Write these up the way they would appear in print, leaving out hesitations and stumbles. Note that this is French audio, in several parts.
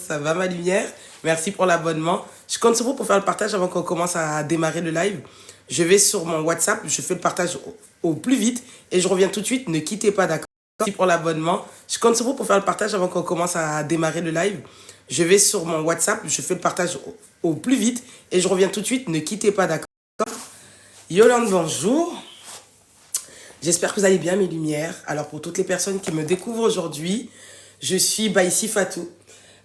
Ça va ma lumière? Merci pour l'abonnement. Je compte sur vous pour faire le partage avant qu'on commence à démarrer le live. Je vais sur mon WhatsApp, je fais le partage au plus vite et je reviens tout de suite. Ne quittez pas, d'accord? Merci pour l'abonnement. Je compte sur vous pour faire le partage avant qu'on commence à démarrer le live. Je vais sur mon WhatsApp, je fais le partage au plus vite et je reviens tout de suite. Ne quittez pas, d'accord? Yolande, bonjour. J'espère que vous allez bien, mes lumières. Alors, pour toutes les personnes qui me découvrent aujourd'hui, je suis Baïssi Fatou.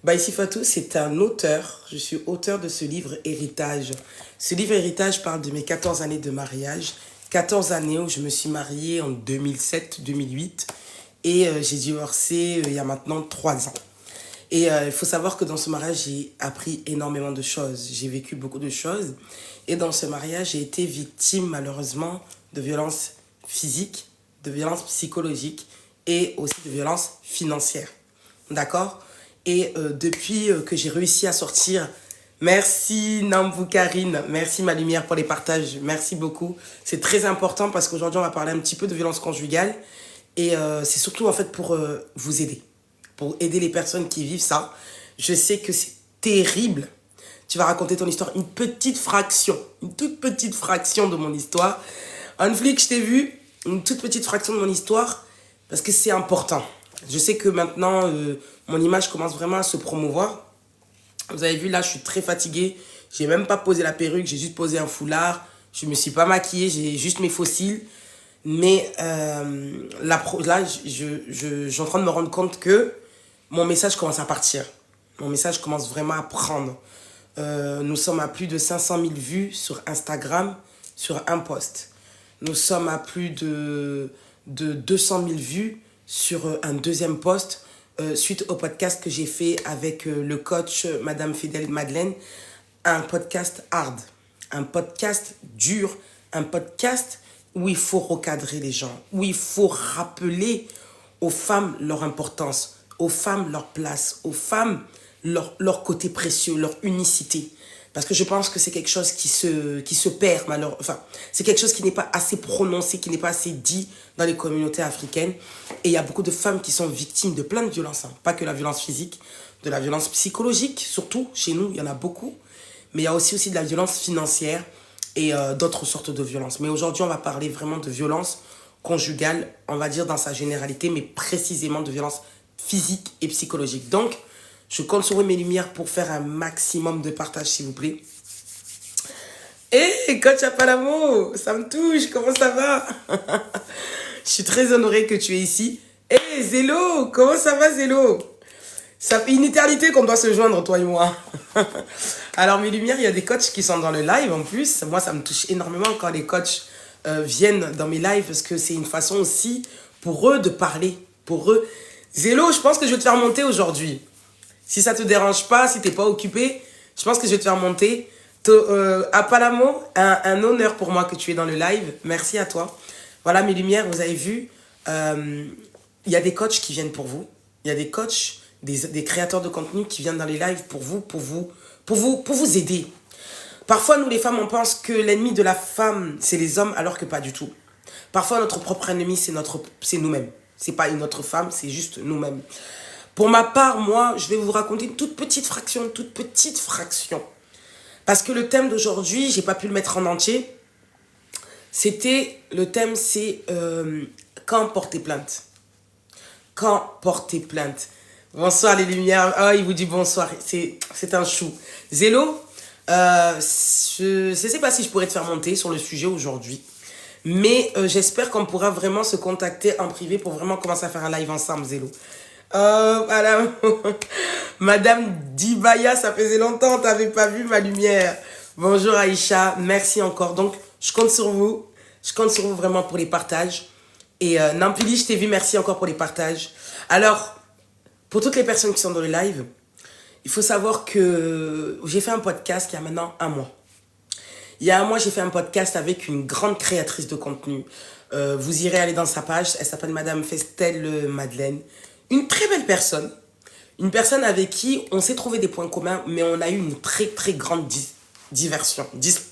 Baïssi Fatou, c'est un auteur. Je suis auteur de ce livre Héritage. Ce livre Héritage parle de mes 14 années de mariage. 14 années où je me suis mariée en 2007-2008 et j'ai divorcé il y a maintenant 3 ans. Et il faut savoir que dans ce mariage, j'ai appris énormément de choses. J'ai vécu beaucoup de choses. Et dans ce mariage, j'ai été victime, malheureusement, de violences physiques, de violences psychologiques et aussi de violences financières. D'accord? Et depuis que j'ai réussi à sortir, merci Nambou Karine, merci ma lumière pour les partages, merci beaucoup. C'est très important parce qu'aujourd'hui, on va parler un petit peu de violence conjugale. Et c'est surtout en fait pour vous aider, pour aider les personnes qui vivent ça. Je sais que c'est terrible. Tu vas raconter ton histoire, une petite fraction, une toute petite fraction de mon histoire. Un flic, je t'ai vu, une toute petite fraction de mon histoire, parce que c'est important. Je sais que maintenant, mon image commence vraiment à se promouvoir. Vous avez vu, là, je suis très fatiguée. J'ai même pas posé la perruque, j'ai juste posé un foulard. Je me suis pas maquillée, j'ai juste mes fossiles. Mais là, je suis en train de me rendre compte que mon message commence à partir. Mon message commence vraiment à prendre. Nous sommes à plus de 500 000 vues sur Instagram sur un post. Nous sommes à plus de 200 000 vues sur un deuxième post suite au podcast que j'ai fait avec le coach Madame Fidèle Madeleine. Un podcast hard, un podcast dur, un podcast où il faut recadrer les gens, où il faut rappeler aux femmes leur importance, aux femmes leur place, aux femmes leur côté précieux, leur unicité. Parce que je pense que c'est quelque chose qui se perd, malheureusement. Enfin, c'est quelque chose qui n'est pas assez prononcé, qui n'est pas assez dit dans les communautés africaines. Et il y a beaucoup de femmes qui sont victimes de plein de violences. Hein. Pas que la violence physique, de la violence psychologique, surtout chez nous, il y en a beaucoup. Mais il y a aussi de la violence financière et d'autres sortes de violences. Mais aujourd'hui, on va parler vraiment de violence conjugale, on va dire dans sa généralité, mais précisément de violence physique et psychologique. Donc, je compte sur mes lumières pour faire un maximum de partage, s'il vous plaît. Hé, coach Apalamo, ça me touche, comment ça va? Je suis très honorée que tu es ici. Hé, Zélo, comment ça va, Zélo? Ça fait une éternité qu'on doit se joindre, toi et moi. Alors, mes lumières, il y a des coachs qui sont dans le live en plus. Moi, ça me touche énormément quand les coachs viennent dans mes lives parce que c'est une façon aussi pour eux de parler. Pour eux. Zélo, je pense que je vais te faire monter aujourd'hui. Si ça te dérange pas, si t'es pas occupé, je pense que je vais te faire monter. À Palamo, un honneur pour moi que tu es dans le live. Merci à toi. Voilà mes lumières, vous avez vu. Il y a des coachs qui viennent pour vous. Il y a des coachs, des créateurs de contenu qui viennent dans les lives pour vous aider. Parfois, nous les femmes, on pense que l'ennemi de la femme, c'est les hommes, alors que pas du tout. Parfois, notre propre ennemi, c'est nous-mêmes. C'est pas une autre femme, c'est juste nous-mêmes. Pour ma part, moi, je vais vous raconter une toute petite fraction. Parce que le thème d'aujourd'hui, j'ai pas pu le mettre en entier. Le thème, c'est quand porter plainte. Quand porter plainte. Bonsoir les lumières. Ah, il vous dit bonsoir. C'est un chou. Zélo, je ne sais pas si je pourrais te faire monter sur le sujet aujourd'hui. Mais j'espère qu'on pourra vraiment se contacter en privé pour vraiment commencer à faire un live ensemble, Zélo. Madame, Madame Dibaya, ça faisait longtemps, t'avais pas vu ma lumière. Bonjour Aïcha, merci encore. Donc, je compte sur vous. Je compte sur vous vraiment pour les partages. Et Nampili, je t'ai vu, merci encore pour les partages. Alors, pour toutes les personnes qui sont dans le live, il faut savoir que j'ai fait un podcast il y a maintenant un mois. Il y a un mois, j'ai fait un podcast avec une grande créatrice de contenu. Vous irez aller dans sa page, elle s'appelle Madame Festelle Madeleine. Une très belle personne. Une personne avec qui on s'est trouvé des points communs, mais on a eu une très très grande diversion.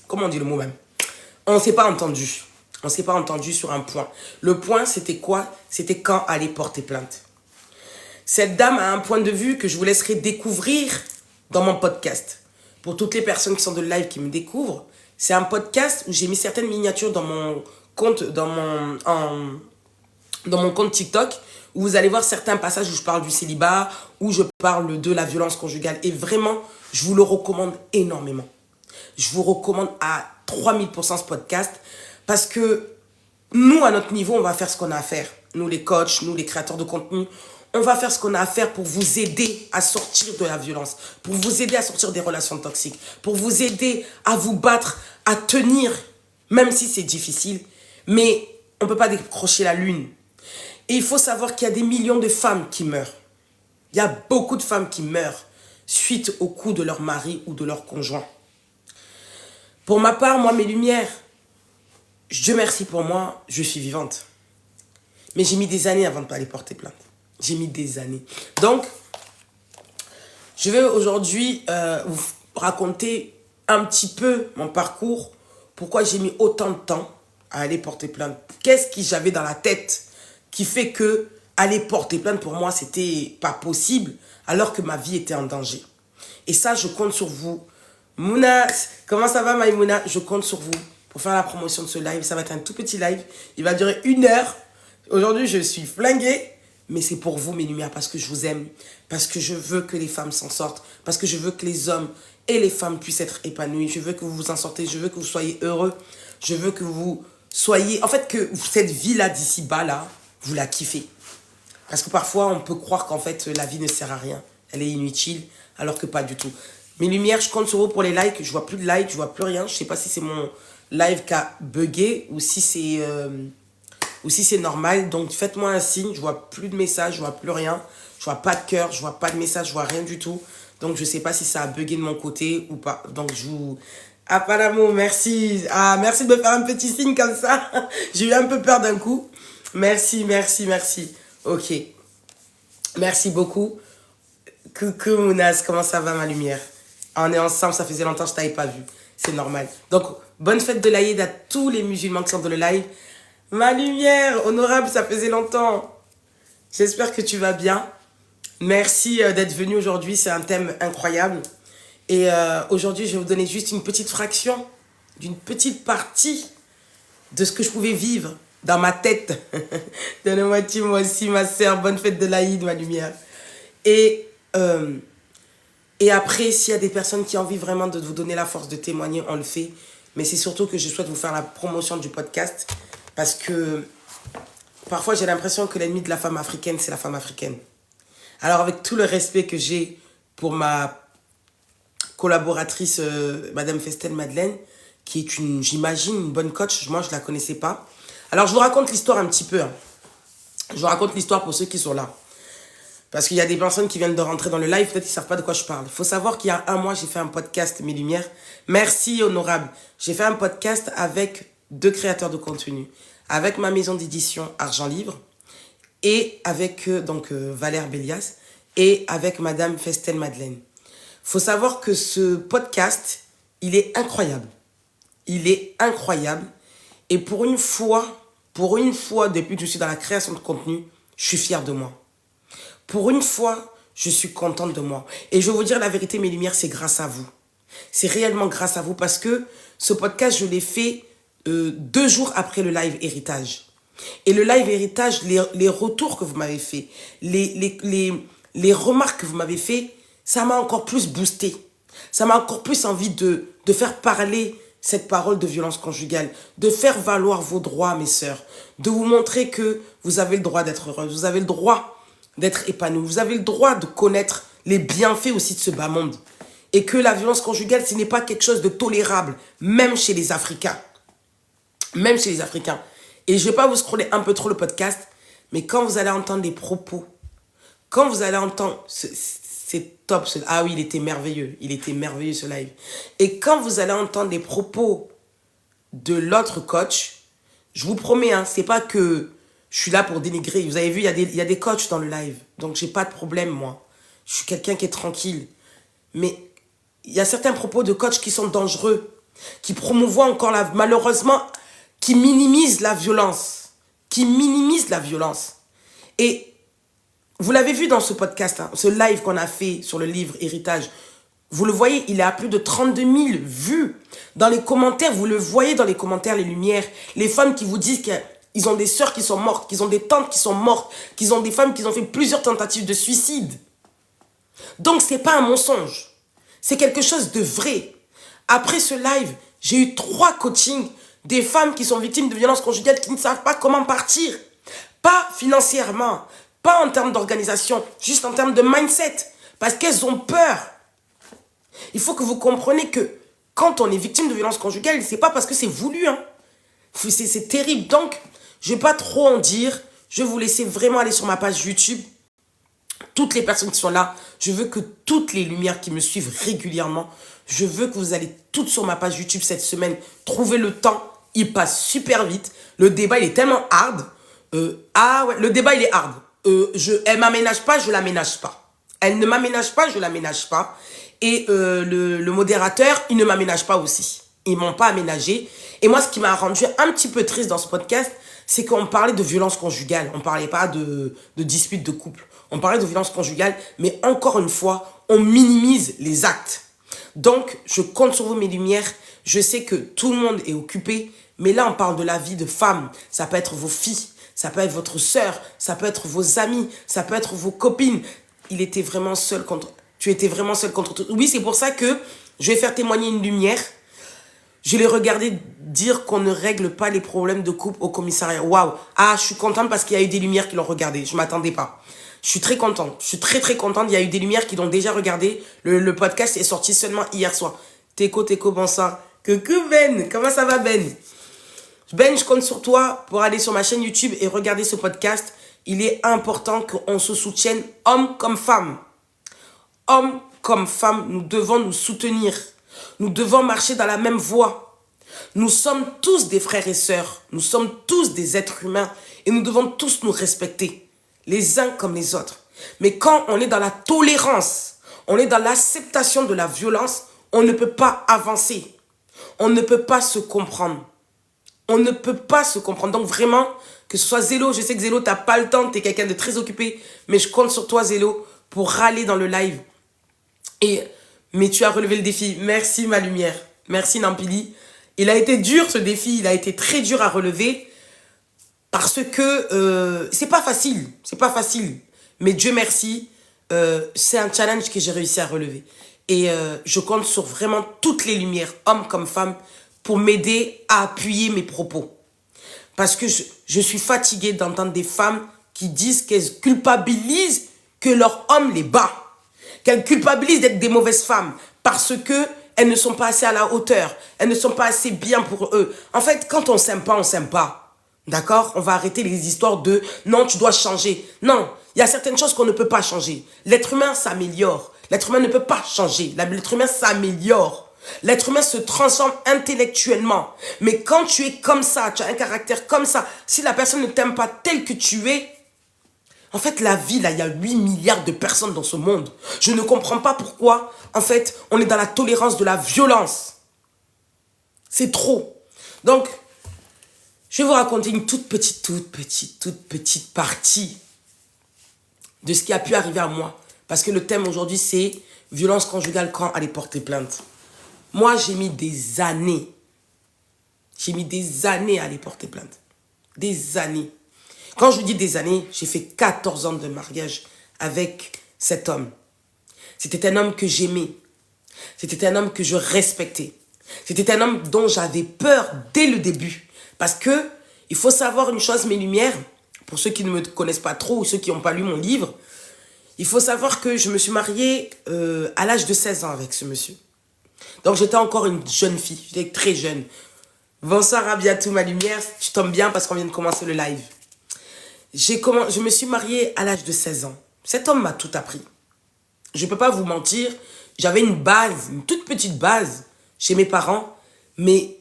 Comment on dit le mot même? On ne s'est pas entendu. On ne s'est pas entendu sur un point. Le point, c'était quoi? C'était quand aller porter plainte. Cette dame a un point de vue que je vous laisserai découvrir dans mon podcast. Pour toutes les personnes qui sont de live qui me découvrent, c'est un podcast où j'ai mis certaines miniatures dans mon compte, dans mon compte TikTok, où vous allez voir certains passages où je parle du célibat, où je parle de la violence conjugale. Et vraiment, je vous le recommande énormément. Je vous recommande à 3000% ce podcast parce que nous, à notre niveau, on va faire ce qu'on a à faire. Nous, les coachs, nous, les créateurs de contenu, on va faire ce qu'on a à faire pour vous aider à sortir de la violence, pour vous aider à sortir des relations toxiques, pour vous aider à vous battre, à tenir, même si c'est difficile. Mais on ne peut pas décrocher la lune. Et il faut savoir qu'il y a des millions de femmes qui meurent. Il y a beaucoup de femmes qui meurent suite au coup de leur mari ou de leur conjoint. Pour ma part, moi, mes lumières, Dieu merci pour moi, je suis vivante. Mais j'ai mis des années avant de pas aller porter plainte. J'ai mis des années. Donc, je vais aujourd'hui vous raconter un petit peu mon parcours. Pourquoi j'ai mis autant de temps à aller porter plainte. Qu'est-ce que j'avais dans la tête qui fait que aller porter plainte pour moi, c'était pas possible alors que ma vie était en danger. Et ça, je compte sur vous. Mouna, comment ça va Maïmouna? Je compte sur vous pour faire la promotion de ce live. Ça va être un tout petit live. Il va durer 1 heure. Aujourd'hui, je suis flinguée. Mais c'est pour vous, mes lumières, parce que je vous aime. Parce que je veux que les femmes s'en sortent. Parce que je veux que les hommes et les femmes puissent être épanouis. Je veux que vous vous en sortez. Je veux que vous soyez heureux. Je veux que vous soyez... En fait, que cette vie-là, d'ici bas, là, vous la kiffez. Parce que parfois, on peut croire qu'en fait, la vie ne sert à rien. Elle est inutile, alors que pas du tout. Mes lumières, je compte sur vous pour les likes. Je vois plus de likes, je vois plus rien. Je sais pas si c'est mon live qui a bugué ou si c'est normal. Donc, faites-moi un signe. Je vois plus de messages, je vois plus rien. Je vois pas de cœur, je vois pas de message, je vois rien du tout. Donc, je sais pas si ça a bugué de mon côté ou pas. Donc, je vous... Ah, pas d'amour, merci. Ah, merci de me faire un petit signe comme ça. J'ai eu un peu peur d'un coup. Merci, merci, merci. Ok. Merci beaucoup. Coucou Mounas, comment ça va ma lumière? On est ensemble, ça faisait longtemps que je t'avais pas vu. C'est normal. Donc, bonne fête de l'Aïd à tous les musulmans qui sont dans le live. Ma lumière, honorable, ça faisait longtemps. J'espère que tu vas bien. Merci d'être venu aujourd'hui, c'est un thème incroyable. Et aujourd'hui, je vais vous donner juste une petite fraction, d'une petite partie de ce que je pouvais vivre dans ma tête. Donne-moi moi aussi, ma sœur. Bonne fête de l'Aïd, ma lumière. Et après, s'il y a des personnes qui ont envie vraiment de vous donner la force de témoigner, on le fait. Mais c'est surtout que je souhaite vous faire la promotion du podcast. Parce que parfois, j'ai l'impression que l'ennemi de la femme africaine, c'est la femme africaine. Alors, avec tout le respect que j'ai pour ma collaboratrice, Madame Festel Madeleine, qui est j'imagine, une bonne coach. Moi, je ne la connaissais pas. Alors, je vous raconte l'histoire un petit peu. Hein. Je vous raconte l'histoire pour ceux qui sont là. Parce qu'il y a des personnes qui viennent de rentrer dans le live, peut-être qu'ils ne savent pas de quoi je parle. Il faut savoir qu'il y a 1 mois, j'ai fait un podcast, Mes Lumières. Merci, honorable. J'ai fait un podcast avec 2 créateurs de contenu. Avec ma maison d'édition Argent Livre et avec Valère Bélias et avec Madame Festel Madeleine. Il faut savoir que ce podcast, il est incroyable. Il est incroyable. Et pour une fois, depuis que je suis dans la création de contenu, je suis fière de moi. Pour une fois, je suis contente de moi. Et je vais vous dire la vérité, mes lumières, c'est grâce à vous. C'est réellement grâce à vous parce que ce podcast, je l'ai fait 2 jours après le live héritage. Et le live héritage, les retours que vous m'avez fait, les remarques que vous m'avez fait, ça m'a encore plus boosté. Ça m'a encore plus envie de faire parler cette parole de violence conjugale, de faire valoir vos droits, mes sœurs, de vous montrer que vous avez le droit d'être heureuse, vous avez le droit d'être épanoui, vous avez le droit de connaître les bienfaits aussi de ce bas monde. Et que la violence conjugale, ce n'est pas quelque chose de tolérable, même chez les Africains. Même chez les Africains. Et je ne vais pas vous scroller un peu trop le podcast, mais quand vous allez entendre des propos, quand vous allez entendre... C'est top. Ah oui, il était merveilleux ce live. Et quand vous allez entendre des propos de l'autre coach, je vous promets, hein, c'est pas que je suis là pour dénigrer. Vous avez vu, il y a des coachs dans le live. Donc, j'ai pas de problème, moi. Je suis quelqu'un qui est tranquille. Mais il y a certains propos de coachs qui sont dangereux, qui promouvoient encore malheureusement, qui minimisent la violence. Et Vous l'avez vu dans ce podcast, hein, ce live qu'on a fait sur le livre Héritage. Vous le voyez, il est à plus de 32 000 vues. Dans les commentaires, vous le voyez dans les commentaires, les lumières. Les femmes qui vous disent qu'ils ont des sœurs qui sont mortes, qu'ils ont des tantes qui sont mortes, qu'ils ont des femmes qui ont fait plusieurs tentatives de suicide. Donc, ce n'est pas un mensonge. C'est quelque chose de vrai. Après ce live, j'ai eu 3 coachings des femmes qui sont victimes de violences conjugales qui ne savent pas comment partir. Pas financièrement, pas en termes d'organisation, juste en termes de mindset. Parce qu'elles ont peur. Il faut que vous compreniez que quand on est victime de violences conjugales, c'est pas parce que c'est voulu. Hein. C'est terrible. Donc, je ne vais pas trop en dire. Je vais vous laisser vraiment aller sur ma page YouTube. Toutes les personnes qui sont là, je veux que toutes les lumières qui me suivent régulièrement, je veux que vous allez toutes sur ma page YouTube cette semaine. Trouvez le temps. Il passe super vite. Le débat, il est tellement hard. Ah ouais, le débat, il est hard. Elle m'aménage pas, je l'aménage pas. Elle ne m'aménage pas, je l'aménage pas. Et le modérateur, il ne m'aménage pas aussi. Ils m'ont pas aménagé. Et moi, ce qui m'a rendu un petit peu triste dans ce podcast, c'est qu'on parlait de violence conjugale. On parlait pas de disputes de couple. On parlait de violence conjugale, mais encore une fois, on minimise les actes. Donc, je compte sur vous, mes lumières. Je sais que tout le monde est occupé, mais là, on parle de la vie de femme. Ça peut être vos filles, ça peut être votre sœur, ça peut être vos amis, ça peut être vos copines. Tu étais vraiment seul contre tout. Oui, c'est pour ça que je vais faire témoigner une lumière. Je l'ai regardé dire qu'on ne règle pas les problèmes de couple au commissariat. Waouh! Ah, je suis contente parce qu'il y a eu des lumières qui l'ont regardé. Je ne m'attendais pas. Je suis très contente. Je suis très, très contente. Il y a eu des lumières qui l'ont déjà regardé. Le podcast est sorti seulement hier soir. Teco, bonsoir. Coucou Ben. Comment ça va, Ben? Ben, je compte sur toi pour aller sur ma chaîne YouTube et regarder ce podcast. Il est important qu'on se soutienne, homme comme femme. Hommes comme femmes, nous devons nous soutenir. Nous devons marcher dans la même voie. Nous sommes tous des frères et sœurs. Nous sommes tous des êtres humains. Et nous devons tous nous respecter. Les uns comme les autres. Mais quand on est dans la tolérance, on est dans l'acceptation de la violence, on ne peut pas avancer. On ne peut pas se comprendre. On ne peut pas se comprendre. Donc vraiment, que ce soit Zélo, je sais que Zélo, tu n'as pas le temps, tu es quelqu'un de très occupé, mais je compte sur toi, Zélo, pour râler dans le live. Mais tu as relevé le défi. Merci, ma lumière. Merci, Nampili. Il a été dur, ce défi. Il a été très dur à relever. Parce que c'est pas facile. C'est pas facile. Mais Dieu merci, c'est un challenge que j'ai réussi à relever. Et je compte sur vraiment toutes les lumières, hommes comme femmes, pour m'aider à appuyer mes propos. Parce que je suis fatiguée d'entendre des femmes qui disent qu'elles culpabilisent que leur homme les bat. Qu'elles culpabilisent d'être des mauvaises femmes parce qu'elles ne sont pas assez à la hauteur. Elles ne sont pas assez bien pour eux. En fait, quand on s'aime pas, on s'aime pas. D'accord? On va arrêter les histoires de « non, tu dois changer ». Non, il y a certaines choses qu'on ne peut pas changer. L'être humain s'améliore. L'être humain ne peut pas changer. L'être humain s'améliore. L'être humain se transforme intellectuellement. Mais quand tu es comme ça, tu as un caractère comme ça, si la personne ne t'aime pas tel que tu es, en fait, la vie, là, il y a 8 milliards de personnes dans ce monde. Je ne comprends pas pourquoi, en fait, on est dans la tolérance de la violence. C'est trop. Donc, je vais vous raconter une toute petite partie de ce qui a pu arriver à moi. Parce que le thème aujourd'hui, c'est violence conjugale quand aller porter plainte. Moi, j'ai mis des années. J'ai mis des années à aller porter plainte. Des années. Quand je dis des années, j'ai fait 14 ans de mariage avec cet homme. C'était un homme que j'aimais. C'était un homme que je respectais. C'était un homme dont j'avais peur dès le début. Parce que, il faut savoir une chose, mes lumières, pour ceux qui ne me connaissent pas trop ou ceux qui n'ont pas lu mon livre, il faut savoir que je me suis mariée à l'âge de 16 ans avec ce monsieur. Donc j'étais encore une jeune fille, j'étais très jeune. Bonsoir Rabiatou, ma lumière, tu tombes bien parce qu'on vient de commencer le live. Je me suis mariée à l'âge de 16 ans. Cet homme m'a tout appris. Je ne peux pas vous mentir, j'avais une base, une toute petite base chez mes parents, mais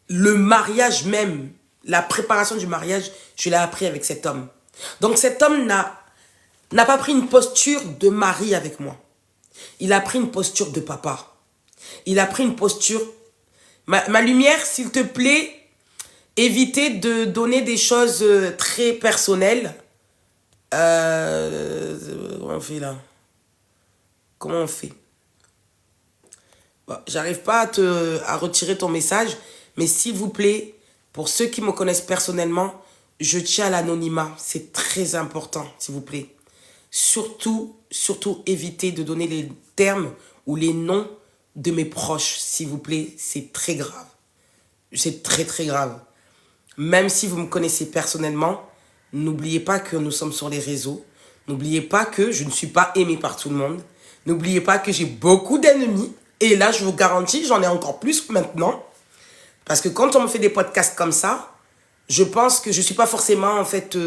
le mariage même, la préparation du mariage, je l'ai appris avec cet homme. Donc cet homme n'a pas pris une posture de mari avec moi. Il a pris une posture de papa. Il a pris une posture... Ma lumière, s'il te plaît, évitez de donner des choses très personnelles. Comment on fait là? Comment on fait? Bon, j'arrive pas à retirer ton message, mais s'il vous plaît, pour ceux qui me connaissent personnellement, je tiens à l'anonymat. C'est très important, s'il vous plaît. Surtout, surtout, évitez de donner les termes ou les noms de mes proches, s'il vous plaît. C'est très grave. C'est très, très grave. Même si vous me connaissez personnellement, n'oubliez pas que nous sommes sur les réseaux. N'oubliez pas que je ne suis pas aimé par tout le monde. N'oubliez pas que j'ai beaucoup d'ennemis. Et là, je vous garantis, j'en ai encore plus maintenant. Parce que quand on me fait des podcasts comme ça, je pense que je ne suis pas forcément en fait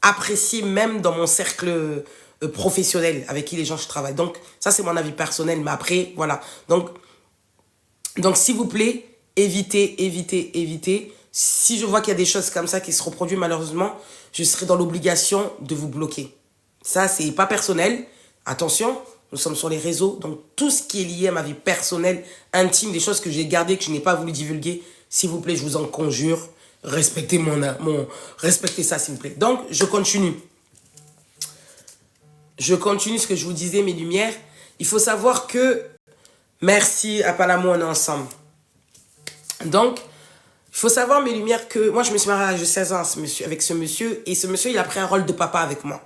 apprécié même dans mon cercle professionnel avec qui les gens je travaille. Donc ça c'est mon avis personnel, mais après voilà. Donc s'il vous plaît, évitez, évitez, évitez. Si je vois qu'il y a des choses comme ça qui se reproduisent malheureusement, je serai dans l'obligation de vous bloquer. Ça c'est pas personnel. Attention, nous sommes sur les réseaux, donc tout ce qui est lié à ma vie personnelle, intime, des choses que j'ai gardées, que je n'ai pas voulu divulguer, s'il vous plaît, je vous en conjure, respectez respectez ça, s'il vous plaît. Donc, je continue. Je continue ce que je vous disais, mes lumières. Il faut savoir que, merci, à Palamo, on est ensemble. Donc, il faut savoir, mes lumières, que moi, je me suis mariée à l'âge de 16 ans avec ce monsieur, et ce monsieur, il a pris un rôle de papa avec moi.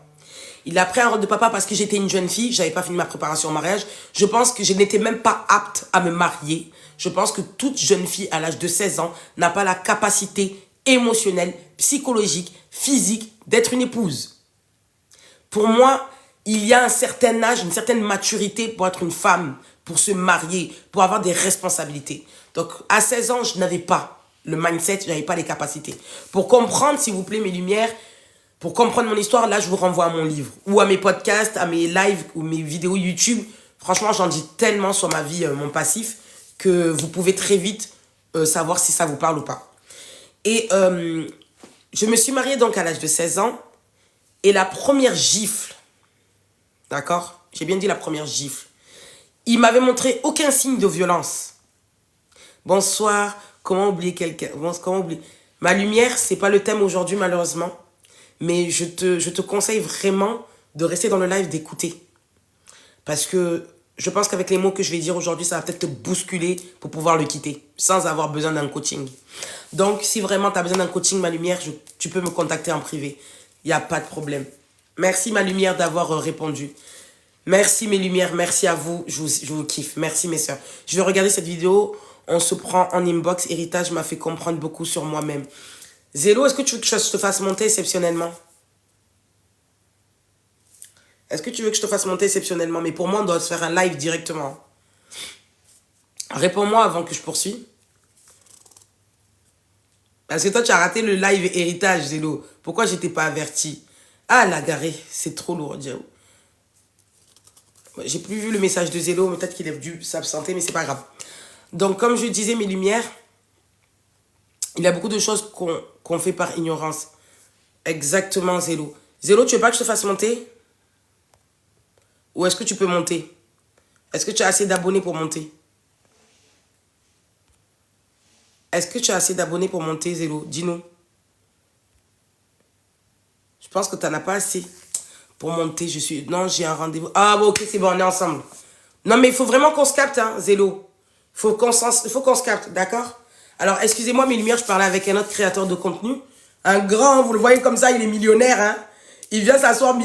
Il a pris un rôle de papa parce que j'étais une jeune fille, j'avais pas fini ma préparation au mariage. Je pense que je n'étais même pas apte à me marier. Je pense que toute jeune fille à l'âge de 16 ans n'a pas la capacité émotionnelle, psychologique, physique d'être une épouse. Pour moi, il y a un certain âge, une certaine maturité pour être une femme, pour se marier, pour avoir des responsabilités. Donc, à 16 ans, je n'avais pas le mindset, je n'avais pas les capacités. Pour comprendre, s'il vous plaît, mes lumières, pour comprendre mon histoire, là, je vous renvoie à mon livre ou à mes podcasts, à mes lives ou mes vidéos YouTube. Franchement, j'en dis tellement sur ma vie, mon passif, que vous pouvez très vite savoir si ça vous parle ou pas. Et je me suis mariée donc à l'âge de 16 ans. Et la première gifle, d'accord? J'ai bien dit la première gifle. Il m'avait montré aucun signe de violence. Bonsoir, comment oublier quelqu'un? Comment oublier? Ma lumière, c'est pas le thème aujourd'hui malheureusement. Mais je te conseille vraiment de rester dans le live, d'écouter. Parce que je pense qu'avec les mots que je vais dire aujourd'hui, ça va peut-être te bousculer pour pouvoir le quitter, sans avoir besoin d'un coaching. Donc, si vraiment tu as besoin d'un coaching, ma lumière, tu peux me contacter en privé. Il n'y a pas de problème. Merci, ma lumière, d'avoir répondu. Merci, mes lumières. Merci à vous. Je vous kiffe. Merci, mes soeurs. Je vais regarder cette vidéo. On se prend en inbox. Héritage m'a fait comprendre beaucoup sur moi-même. Zélo, est-ce que tu veux que je te fasse monter exceptionnellement? Est-ce que tu veux que je te fasse monter exceptionnellement? Mais pour moi, on doit se faire un live directement. Réponds-moi avant que je poursuive. Parce que toi, tu as raté le live héritage, Zélo. Pourquoi je t'ai pas averti? Ah, la garée, c'est trop lourd, Diao. J'ai plus vu le message de Zélo, peut-être qu'il a dû s'absenter, mais c'est pas grave. Donc, comme je disais, mes lumières, il y a beaucoup de choses qu'on fait par ignorance. Exactement, Zélo. Zélo, tu veux pas que je te fasse monter? Ou est-ce que tu peux monter? Est-ce que tu as assez d'abonnés pour monter? Est-ce que tu as assez d'abonnés pour monter, Zélo? Dis-nous. Je pense que tu n'en as pas assez pour monter. Non, j'ai un rendez-vous. Ah, bon, ok, c'est bon, on est ensemble. Non, mais il faut vraiment qu'on se capte, hein, Zélo. Il faut qu'on se capte, d'accord? Alors, excusez-moi, mes lumières, je parlais avec un autre créateur de contenu. Un grand, vous le voyez comme ça, il est millionnaire, hein. Il vient s'asseoir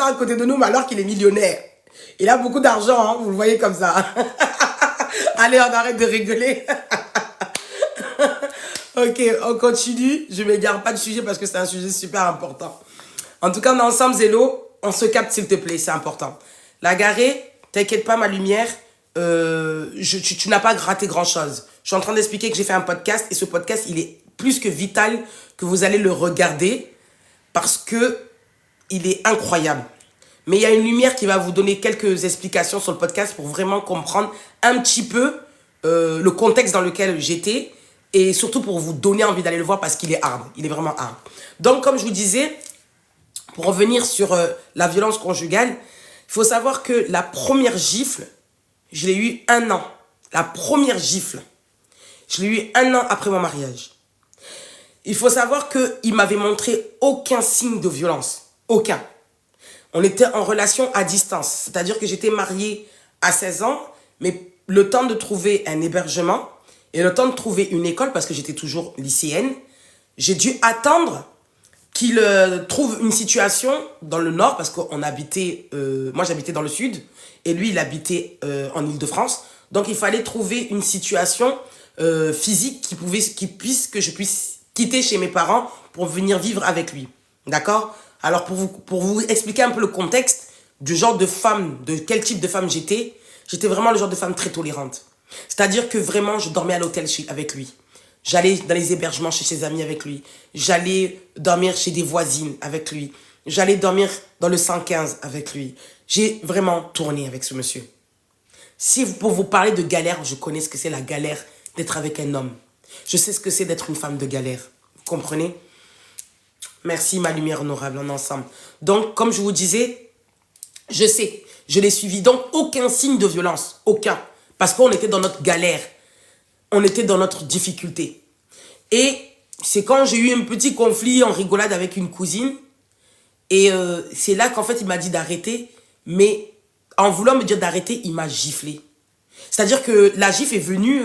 à côté de nous, mais alors qu'il est millionnaire. Il a beaucoup d'argent, hein, vous le voyez comme ça. Allez, on arrête de rigoler. Ok, on continue. Je ne m'égare pas de sujet parce que c'est un sujet super important. En tout cas, on est ensemble, Zélo. On se capte, s'il te plaît, c'est important. La garée, t'inquiète pas, ma lumière, tu n'as pas raté grand-chose. Je suis en train d'expliquer que j'ai fait un podcast et ce podcast, il est plus que vital que vous allez le regarder parce que il est incroyable. Mais il y a une lumière qui va vous donner quelques explications sur le podcast pour vraiment comprendre un petit peu le contexte dans lequel j'étais et surtout pour vous donner envie d'aller le voir parce qu'il est hard. Il est vraiment hard. Donc, comme je vous disais, pour revenir sur la violence conjugale, il faut savoir que la première gifle, je l'ai eu 1 an. La première gifle, je l'ai eu 1 an après mon mariage. Il faut savoir qu'il m'avait montré aucun signe de violence. Aucun. On était en relation à distance. C'est-à-dire que j'étais mariée à 16 ans, mais le temps de trouver un hébergement et le temps de trouver une école, parce que j'étais toujours lycéenne, j'ai dû attendre qu'il trouve une situation dans le nord, parce qu'on habitait, moi j'habitais dans le sud, et lui il habitait en Île-de-France. Donc il fallait trouver une situation physique que je puisse quitter chez mes parents pour venir vivre avec lui. D'accord? Alors pour vous expliquer un peu le contexte du genre de femme, de quel type de femme j'étais vraiment le genre de femme très tolérante. C'est-à-dire que vraiment je dormais à l'hôtel avec lui. J'allais dans les hébergements chez ses amis avec lui. J'allais dormir chez des voisines avec lui. J'allais dormir dans le 115 avec lui. J'ai vraiment tourné avec ce monsieur. Si pour vous parler de galère, je connais ce que c'est la galère d'être avec un homme. Je sais ce que c'est d'être une femme de galère. Vous comprenez? Merci ma lumière honorable, on est ensemble. Donc, comme je vous disais, je sais, je l'ai suivi. Donc, aucun signe de violence. Aucun. Parce qu'on était dans notre galère. On était dans notre difficulté. Et c'est quand j'ai eu un petit conflit en rigolade avec une cousine. Et c'est là qu'en fait, il m'a dit d'arrêter. Mais en voulant me dire d'arrêter, il m'a giflé. C'est-à-dire que la gifle est venue...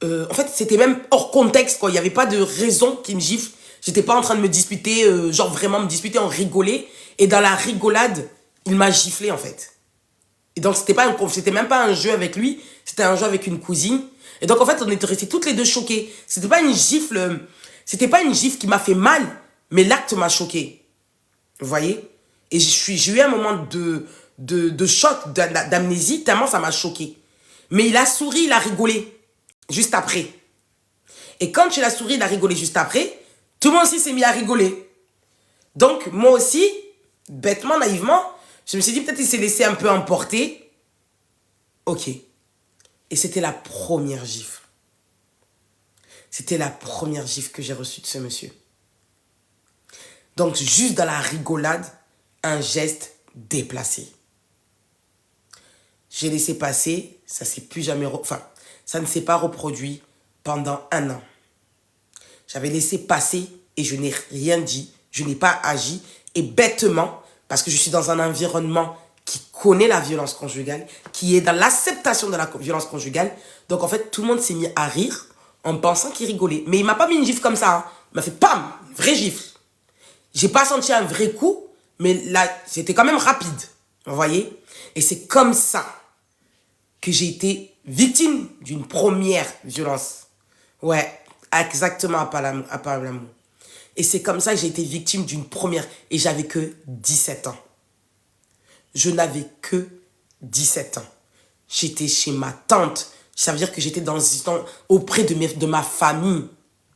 en fait, c'était même hors contexte, quoi. Il n'y avait pas de raison qu'il me gifle. J'étais pas en train de me disputer, genre vraiment me disputer, on rigolait. Et dans la rigolade, il m'a giflé, en fait. Et donc, c'était même pas un jeu avec lui, c'était un jeu avec une cousine. Et donc, en fait, on était restés toutes les deux choquées. C'était pas une gifle qui m'a fait mal, mais l'acte m'a choqué. Vous voyez? Et j'ai eu un moment de choc, d'amnésie, tellement ça m'a choqué. Mais il a souri, il a rigolé, juste après. Et quand il a souri, il a rigolé juste après, tout le monde aussi s'est mis à rigoler. Donc, moi aussi, bêtement, naïvement, je me suis dit, peut-être il s'est laissé un peu emporter. Ok. Et c'était la première gifle. C'était la première gifle que j'ai reçue de ce monsieur. Donc, juste dans la rigolade, un geste déplacé. J'ai laissé passer, ça ne s'est pas reproduit pendant 1 an. J'avais laissé passer et je n'ai rien dit, je n'ai pas agi. Et bêtement, parce que je suis dans un environnement qui connaît la violence conjugale, qui est dans l'acceptation de la violence conjugale, donc en fait, tout le monde s'est mis à rire en pensant qu'il rigolait. Mais il m'a pas mis une gifle comme ça, hein. Il m'a fait pam, une vraie gifle. J'ai pas senti un vrai coup, mais là, c'était quand même rapide. Vous voyez? Et c'est comme ça que j'ai été victime d'une première violence. Ouais, exactement à part l'amour. Et c'est comme ça que j'ai été victime d'une première. Et j'avais que 17 ans. Je n'avais que 17 ans. J'étais chez ma tante. Ça veut dire que j'étais auprès de ma famille.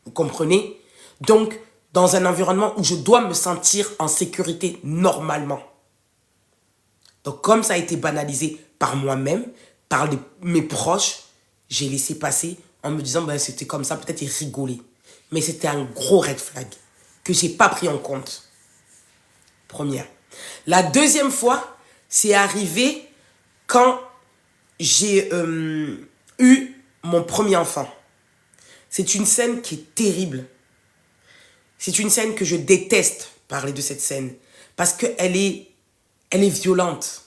Vous comprenez? Donc, dans un environnement où je dois me sentir en sécurité normalement. Donc, comme ça a été banalisé par moi-même, par mes proches, j'ai laissé passer en me disant, ben, c'était comme ça, peut-être il rigolait. Mais c'était un gros red flag que je n'ai pas pris en compte. Première. La deuxième fois, c'est arrivé quand j'ai eu mon premier enfant. C'est une scène qui est terrible. C'est une scène que je déteste parler de cette scène. Parce qu'elle est violente.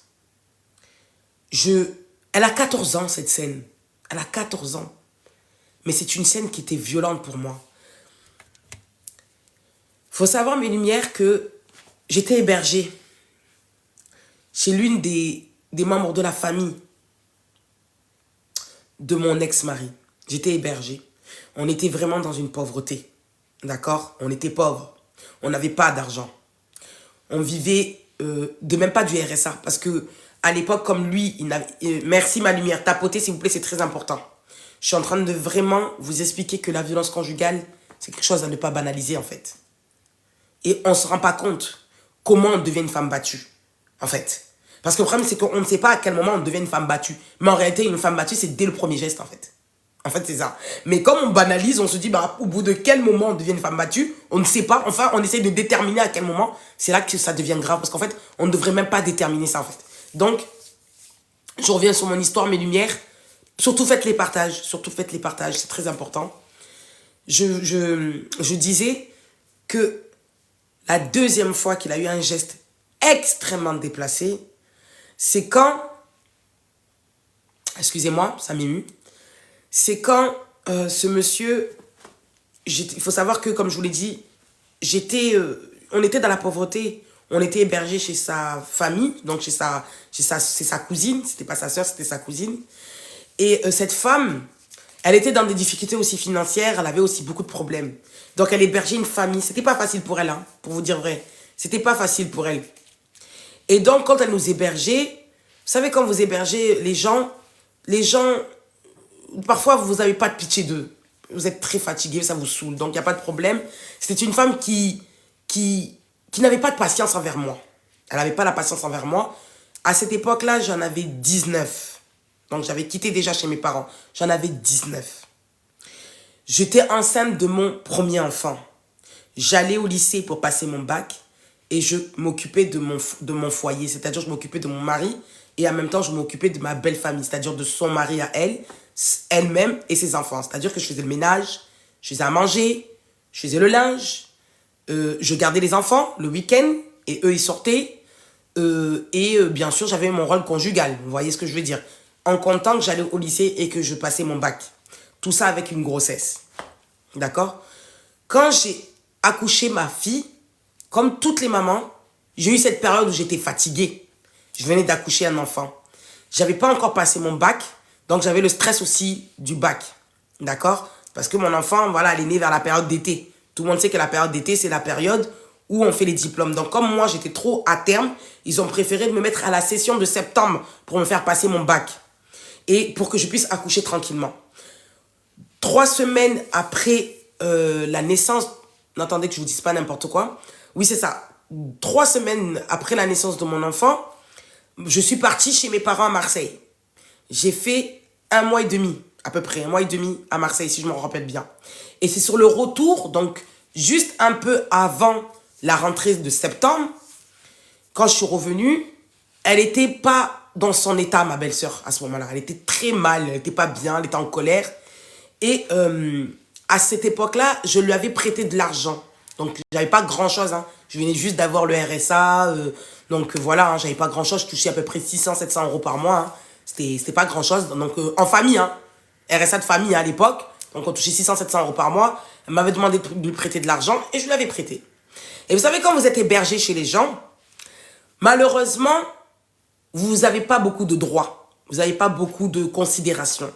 Elle a 14 ans, cette scène. Elle a 14 ans. Mais c'est une scène qui était violente pour moi. Il faut savoir, mes lumières, que j'étais hébergée chez l'une des membres de la famille de mon ex-mari. J'étais hébergée. On était vraiment dans une pauvreté. D'accord? On était pauvres. On n'avait pas d'argent. On vivait de même pas du RSA. Parce que à l'époque, comme lui, merci ma lumière, tapotez s'il vous plaît, c'est très important. Je suis en train de vraiment vous expliquer que la violence conjugale, c'est quelque chose à ne pas banaliser en fait. Et on ne se rend pas compte comment on devient une femme battue, en fait. Parce que le problème, c'est qu'on ne sait pas à quel moment on devient une femme battue. Mais en réalité, une femme battue, c'est dès le premier geste, en fait. En fait, c'est ça. Mais comme on banalise, on se dit, bah, au bout de quel moment on devient une femme battue, on ne sait pas. Enfin, on essaie de déterminer à quel moment. C'est là que ça devient grave. Parce qu'en fait, on ne devrait même pas déterminer ça, en fait. Donc, je reviens sur mon histoire, mes lumières. Surtout faites les partages. Surtout faites les partages. C'est très important. Je disais que la deuxième fois qu'il a eu un geste extrêmement déplacé, c'est quand, excusez-moi, ça m'émue, c'est quand ce monsieur, il faut savoir que, comme je vous l'ai dit, on était dans la pauvreté, on était hébergé chez sa famille, donc c'est sa cousine, c'était pas sa soeur, c'était sa cousine. Et cette femme, elle était dans des difficultés aussi financières, elle avait aussi beaucoup de problèmes. Donc elle hébergeait une famille, c'était pas facile pour elle, hein, pour vous dire vrai. C'était pas facile pour elle. Et donc quand elle nous hébergeait, vous savez quand vous hébergez les gens, parfois vous n'avez pas de pitié d'eux. Vous êtes très fatigué, ça vous saoule, donc il n'y a pas de problème. C'était une femme qui n'avait pas de patience envers moi. Elle n'avait pas la patience envers moi. À cette époque-là, j'en avais 19. Donc j'avais quitté déjà chez mes parents. J'en avais 19. J'étais enceinte de mon premier enfant. J'allais au lycée pour passer mon bac et je m'occupais de mon foyer. C'est-à-dire je m'occupais de mon mari et en même temps je m'occupais de ma belle famille. C'est-à-dire de son mari à elle, elle-même et ses enfants. C'est-à-dire que je faisais le ménage, je faisais à manger, je faisais le linge, je gardais les enfants le week-end et eux ils sortaient. Bien sûr j'avais mon rôle conjugal. Vous voyez ce que je veux dire? En comptant que j'allais au lycée et que je passais mon bac. Tout ça avec une grossesse. D'accord? Quand j'ai accouché ma fille, comme toutes les mamans, j'ai eu cette période où j'étais fatiguée. Je venais d'accoucher un enfant. J'avais pas encore passé mon bac, donc j'avais le stress aussi du bac. D'accord? Parce que mon enfant, voilà, elle est née vers la période d'été. Tout le monde sait que la période d'été, c'est la période où on fait les diplômes. Donc comme moi, j'étais trop à terme, ils ont préféré me mettre à la session de septembre pour me faire passer mon bac. Et pour que je puisse accoucher tranquillement. 3 semaines après la naissance, n'attendez que je vous dise pas n'importe quoi. Oui, c'est ça. 3 semaines après la naissance de mon enfant, je suis partie chez mes parents à Marseille. J'ai fait 1 mois et demi, à peu près, 1 mois et demi à Marseille, si je me rappelle bien. Et c'est sur le retour, donc juste un peu avant la rentrée de septembre, quand je suis revenue, elle n'était pas dans son état, ma belle-sœur, à ce moment-là. Elle était très mal, elle n'était pas bien, elle était en colère. Et à cette époque-là, je lui avais prêté de l'argent. Donc, j'avais pas grand-chose. Hein. Je venais juste d'avoir le RSA. Donc, voilà, hein, j'avais pas grand-chose. Je touchais à peu près 600-700 euros par mois. Hein. C'était pas grand-chose. Donc, en famille, hein. RSA de famille hein, à l'époque. Donc, on touchait 600-700 euros par mois. Elle m'avait demandé de lui prêter de l'argent et je lui avais prêté. Et vous savez, quand vous êtes hébergé chez les gens, malheureusement, vous n'avez pas beaucoup de droits. Vous n'avez pas beaucoup de considération.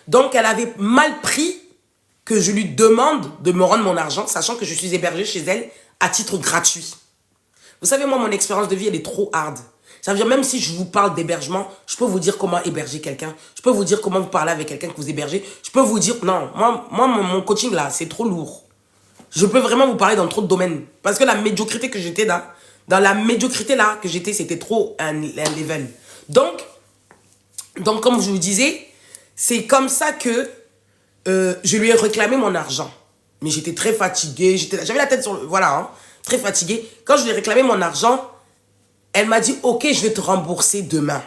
Donc, elle avait mal pris que je lui demande de me rendre mon argent, sachant que je suis hébergé chez elle à titre gratuit. Vous savez, moi, mon expérience de vie, elle est trop hard. Ça veut dire, même si je vous parle d'hébergement, je peux vous dire comment héberger quelqu'un. Je peux vous dire comment vous parler avec quelqu'un que vous hébergez. Je peux vous dire, non, mon coaching, là, c'est trop lourd. Je peux vraiment vous parler dans trop de domaines. Parce que la médiocrité que j'étais dans la médiocrité, là, que j'étais, c'était trop un level. Donc, comme je vous disais, c'est comme ça que je lui ai réclamé mon argent. Mais j'étais très fatiguée. J'avais la tête sur le... Voilà, hein, très fatiguée. Quand je lui ai réclamé mon argent, elle m'a dit, ok, je vais te rembourser demain.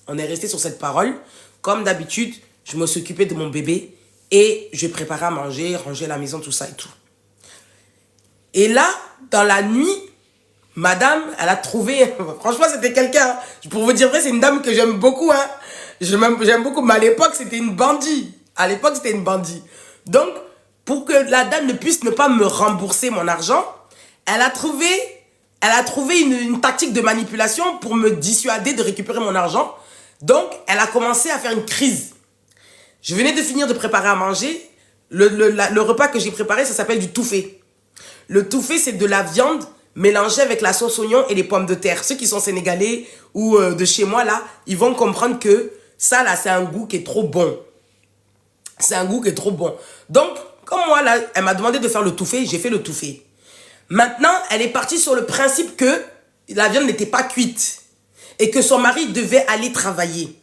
On est resté sur cette parole. Comme d'habitude, je me suis occupée de mon bébé et je préparais à manger, ranger la maison, tout ça et tout. Et là, dans la nuit, madame, elle a trouvé... Franchement, c'était quelqu'un... Pour vous dire vrai, c'est une dame que j'aime beaucoup. Hein. J'aime beaucoup, mais à l'époque, c'était une bandit. À l'époque, c'était une bandit. Donc, pour que la dame ne puisse ne pas me rembourser mon argent, elle a trouvé une tactique de manipulation pour me dissuader de récupérer mon argent. Donc, elle a commencé à faire une crise. Je venais de finir de préparer à manger. Le repas que j'ai préparé, ça s'appelle du touffé. Le touffé, c'est de la viande mélangée avec la sauce oignon et les pommes de terre. Ceux qui sont sénégalais ou de chez moi, là, ils vont comprendre que ça, là, c'est un goût qui est trop bon. C'est un goût qui est trop bon. Donc, comme moi, là, elle m'a demandé de faire le touffé, j'ai fait le touffé. Maintenant, elle est partie sur le principe que la viande n'était pas cuite et que son mari devait aller travailler.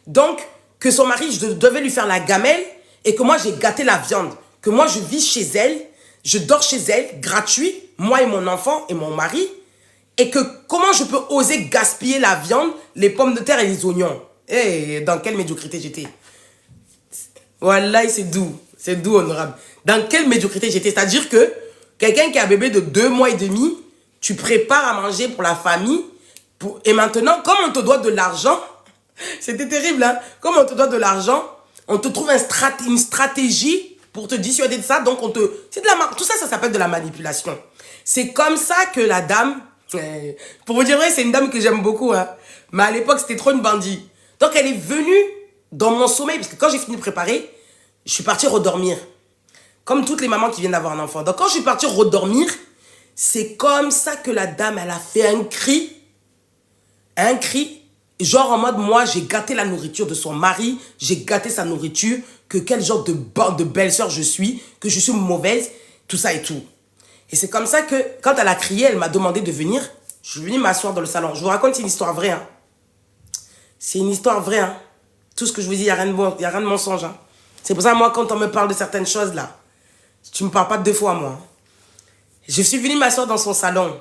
Donc, que son mari, je devais lui faire la gamelle et que moi, j'ai gâté la viande. Que moi, je vis chez elle, je dors chez elle, gratuit, moi et mon enfant et mon mari. Et que comment je peux oser gaspiller la viande, les pommes de terre et les oignons? Eh, dans quelle médiocrité j'étais? Wallah, c'est doux, honorable. Dans quelle médiocrité j'étais? C'est-à-dire que quelqu'un qui a un bébé de 2 mois et demi, tu prépares à manger pour la famille, et maintenant, comme on te doit de l'argent, c'était terrible, hein? Comme on te doit de l'argent, on te trouve une stratégie pour te dissuader de ça, donc c'est de tout ça, ça s'appelle de la manipulation. C'est comme ça que la dame, pour vous dire vrai, c'est une dame que j'aime beaucoup, hein, mais à l'époque, c'était trop une bandit. Donc, elle est venue dans mon sommeil, parce que quand j'ai fini de préparer, je suis partie redormir. Comme toutes les mamans qui viennent d'avoir un enfant. Donc, quand je suis partie redormir, c'est comme ça que la dame, elle a fait un cri, genre en mode, moi, j'ai gâté la nourriture de son mari, j'ai gâté sa nourriture, que quel genre de belle-sœur je suis, que je suis mauvaise, tout ça et tout. Et c'est comme ça que, quand elle a crié, elle m'a demandé de venir. Je suis venue m'asseoir dans le salon. Je vous raconte, c'est une histoire vraie. Hein. C'est une histoire vraie. Hein. Tout ce que je vous dis, il n'y a rien de mensonge. Hein. C'est pour ça, moi, quand on me parle de certaines choses, là, tu ne me parles pas deux fois, moi. Je suis venue m'asseoir dans son salon.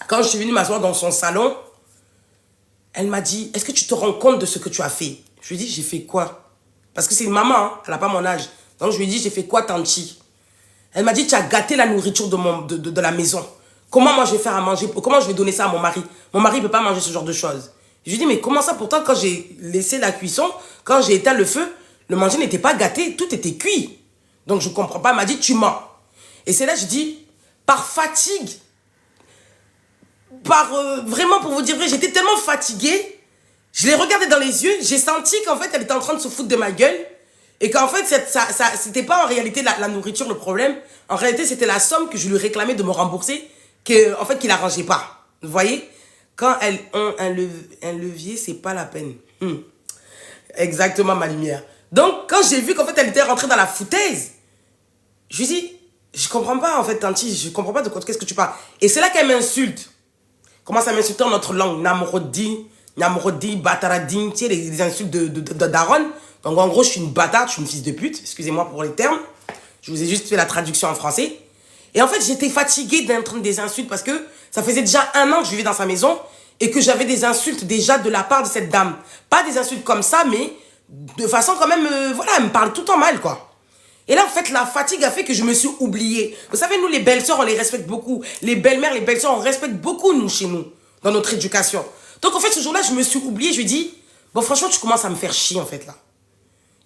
Quand je suis venue m'asseoir dans son salon, elle m'a dit, est-ce que tu te rends compte de ce que tu as fait? Je lui ai dit, j'ai fait quoi? Parce que c'est une maman, hein, elle n'a pas mon âge. Donc je lui ai dit, j'ai fait quoi, tanti? Elle m'a dit, tu as gâté la nourriture de la maison. Comment moi je vais faire à manger? Comment je vais donner ça à mon mari? Mon mari ne peut pas manger ce genre de choses. Je lui ai dit, mais comment ça? Pourtant, quand j'ai laissé la cuisson, quand j'ai éteint le feu, le manger n'était pas gâté, tout était cuit. Donc je ne comprends pas. Elle m'a dit, tu mens. Et c'est là que je dis, par fatigue, vraiment pour vous dire vrai, j'étais tellement fatiguée, je l'ai regardée dans les yeux, j'ai senti qu'en fait, elle était en train de se foutre de ma gueule. Et qu'en fait, c'était pas en réalité la nourriture le problème. En réalité, c'était la somme que je lui réclamais de me rembourser, en fait, qu'il n'arrangeait pas. Vous voyez? Quand elles ont un levier, c'est pas la peine. Exactement, ma lumière. Donc, quand j'ai vu qu'en fait, elle était rentrée dans la foutaise, je lui ai dit, je comprends pas, en fait, tanti, je comprends pas de quoi, qu'est-ce que tu parles. Et c'est là qu'elle m'insulte. Commence à m'insulter en notre langue. Namorodi, Bataradin, tu sais, les insultes de Daron. Donc, en gros, je suis une bâtarde, je suis une fils de pute. Excusez-moi pour les termes. Je vous ai juste fait la traduction en français. Et en fait, j'étais fatiguée d'entendre des insultes parce que ça faisait déjà 1 an que je vivais dans sa maison et que j'avais des insultes déjà de la part de cette dame. Pas des insultes comme ça, mais de façon quand même, voilà, elle me parle tout le temps mal, quoi. Et là, en fait, la fatigue a fait que je me suis oubliée. Vous savez, nous, les belles-sœurs, on les respecte beaucoup. Les belles-mères, les belles-sœurs, on respecte beaucoup, nous, chez nous, dans notre éducation. Donc, en fait, ce jour-là, je me suis oubliée. Je lui ai dit, bon, franchement, tu commences à me faire chier, en fait, là.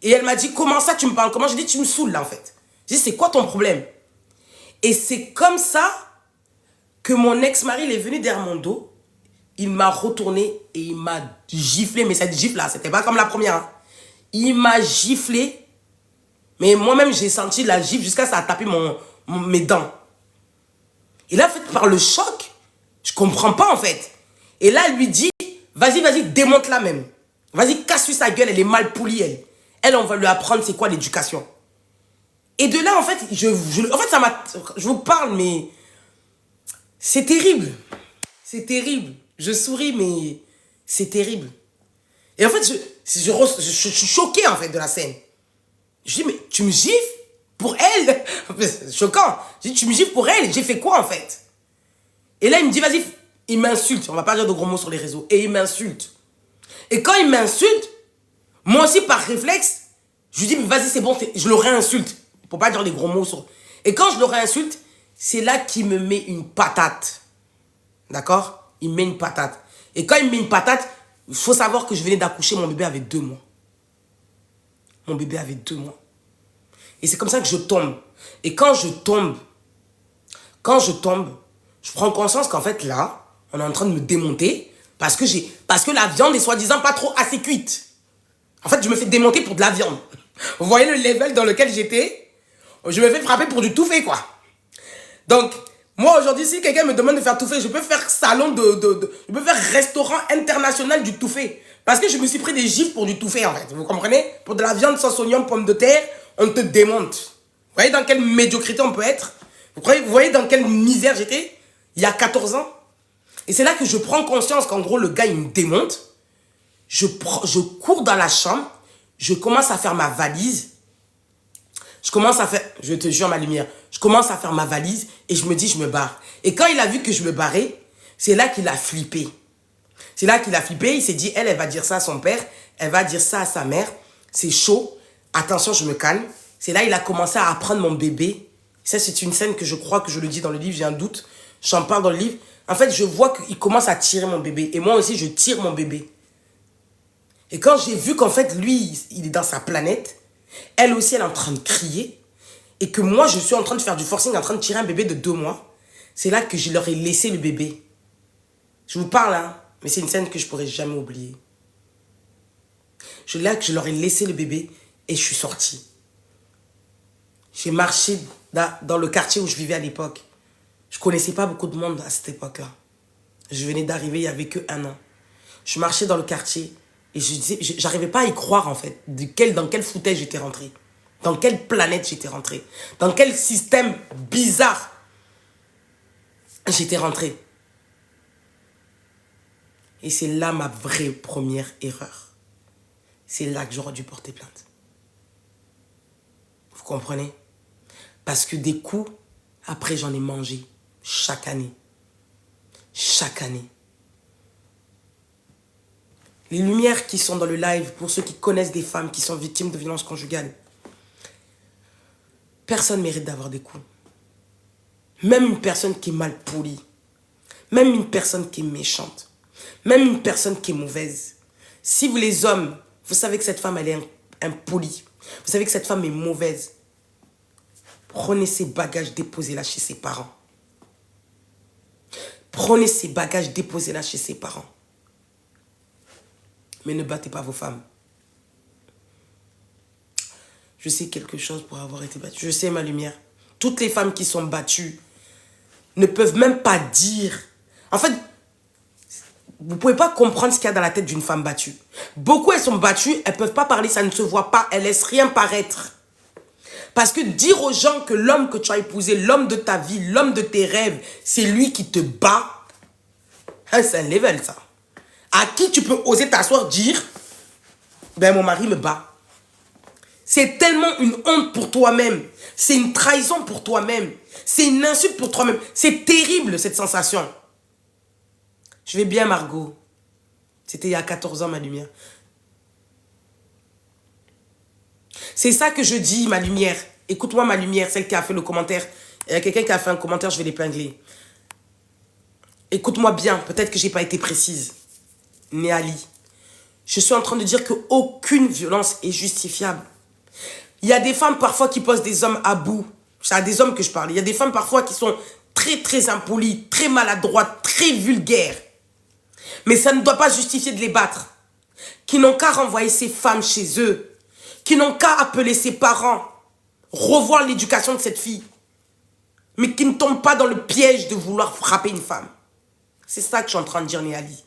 Et elle m'a dit, comment ça, tu me parles? Comment? Je lui ai dit, tu me saoules, là, en fait. J'ai dit, c'est quoi ton problème? Et c'est comme ça que mon ex-mari, il est venu derrière mon dos. Il m'a retourné et il m'a giflé. Mais cette gifle-là, c'était pas comme la première. Hein. Il m'a giflé. Mais moi-même, j'ai senti la gifle jusqu'à ça a tapé mes dents. Et là, en fait, par le choc, je comprends pas, en fait. Et là, elle lui dit, vas-y, démonte-la même. Vas-y, casse-lui sa gueule, elle est mal poulie, elle. Elle, on va lui apprendre c'est quoi l'éducation. Et de là, en fait, en fait, je vous parle, mais c'est terrible. C'est terrible. Je souris, mais c'est terrible. Et en fait, je suis choqué, en fait, de la scène. Je dis, mais tu me gifles pour elle? C'est choquant. Je dis, tu me gifles pour elle? J'ai fait quoi, en fait? Et là, il me dit, vas-y, il m'insulte. On va pas dire de gros mots sur les réseaux. Et il m'insulte. Et quand il m'insulte, moi aussi, par réflexe, je lui dis, mais vas-y, c'est bon, je le réinsulte. Pour pas dire les gros mots sur... Et quand je le réinsulte, c'est là qu'il me met une patate. D'accord? Il me met une patate. Et quand il me met une patate, il faut savoir que je venais d'accoucher, mon bébé avait 2 mois. Mon bébé avait 2 mois. Et c'est comme ça que je tombe. Et quand je tombe, je prends conscience qu'en fait, là, on est en train de me démonter parce que la viande est soi-disant pas trop assez cuite. En fait, je me fais démonter pour de la viande. Vous voyez le level dans lequel j'étais? Je me fais frapper pour du tout fait, quoi. Donc, moi, aujourd'hui, si quelqu'un me demande de faire tout fait, je peux faire je peux faire restaurant international du tout fait. Parce que je me suis pris des gifles pour du tout fait, en fait. Vous comprenez? Pour de la viande sans oignon, pommes de terre, on te démonte. Vous voyez dans quelle médiocrité on peut être? Vous voyez dans quelle misère j'étais? Il y a 14 ans. Et c'est là que je prends conscience qu'en gros, le gars, il me démonte. Je cours dans la chambre. Je commence à faire ma valise. Je te jure ma lumière, je commence à faire ma valise et je me dis, je me barre. Et quand il a vu que je me barrais, c'est là qu'il a flippé. C'est là qu'il a flippé, il s'est dit, elle va dire ça à son père, elle va dire ça à sa mère, c'est chaud, attention, je me calme. C'est là qu'il a commencé à apprendre mon bébé. Ça, c'est une scène que je crois que je le dis dans le livre, j'ai un doute. J'en parle dans le livre. En fait, je vois qu'il commence à tirer mon bébé. Et moi aussi, je tire mon bébé. Et quand j'ai vu qu'en fait, lui, il est dans sa planète, elle aussi, elle est en train de crier, et que moi, je suis en train de faire du forcing, en train de tirer un bébé de 2 mois, c'est là que je leur ai laissé le bébé. Je vous parle, hein, mais c'est une scène que je ne pourrai jamais oublier. Là que je leur ai laissé le bébé, et je suis sortie. J'ai marché dans le quartier où je vivais à l'époque. Je ne connaissais pas beaucoup de monde à cette époque-là. Je venais d'arriver, il n'y avait que 1 an. Je marchais dans le quartier et j'arrivais pas à y croire en fait. Dans quel foutage j'étais rentré. Dans quelle planète j'étais rentré. Dans quel système bizarre j'étais rentré. Et c'est là ma vraie première erreur. C'est là que j'aurais dû porter plainte. Vous comprenez? Parce que des coups, après j'en ai mangé. Chaque année. Chaque année. Les lumières qui sont dans le live, pour ceux qui connaissent des femmes qui sont victimes de violences conjugales, personne ne mérite d'avoir des coups. Même une personne qui est mal polie. Même une personne qui est méchante. Même une personne qui est mauvaise. Si vous les hommes, vous savez que cette femme, elle est impolie. Vous savez que cette femme est mauvaise. Prenez ses bagages, déposez-la chez ses parents. Prenez ses bagages, déposez-la chez ses parents. Mais ne battez pas vos femmes. Je sais quelque chose pour avoir été battue. Je sais ma lumière. Toutes les femmes qui sont battues ne peuvent même pas dire. En fait, vous ne pouvez pas comprendre ce qu'il y a dans la tête d'une femme battue. Beaucoup, elles sont battues, elles ne peuvent pas parler, ça ne se voit pas, elles ne laissent rien paraître. Parce que dire aux gens que l'homme que tu as épousé, l'homme de ta vie, l'homme de tes rêves, c'est lui qui te bat, hein, c'est un level ça. À qui tu peux oser t'asseoir dire, ben mon mari me bat. C'est tellement une honte pour toi-même. C'est une trahison pour toi-même. C'est une insulte pour toi-même. C'est terrible cette sensation. Je vais bien Margot. C'était il y a 14 ans ma lumière. C'est ça que je dis, ma lumière. Écoute-moi, ma lumière, celle qui a fait le commentaire. Il y a quelqu'un qui a fait un commentaire, je vais l'épingler. Écoute-moi bien, peut-être que je n'ai pas été précise. Néali, je suis en train de dire qu'aucune violence est justifiable. Il y a des femmes parfois qui posent des hommes à bout. C'est à des hommes que je parle. Il y a des femmes parfois qui sont très, très impolies, très maladroites, très vulgaires. Mais ça ne doit pas justifier de les battre. Qui n'ont qu'à renvoyer ces femmes chez eux. Qui n'ont qu'à appeler ses parents, revoir l'éducation de cette fille, mais qui ne tombent pas dans le piège de vouloir frapper une femme. C'est ça que je suis en train de dire, Néali.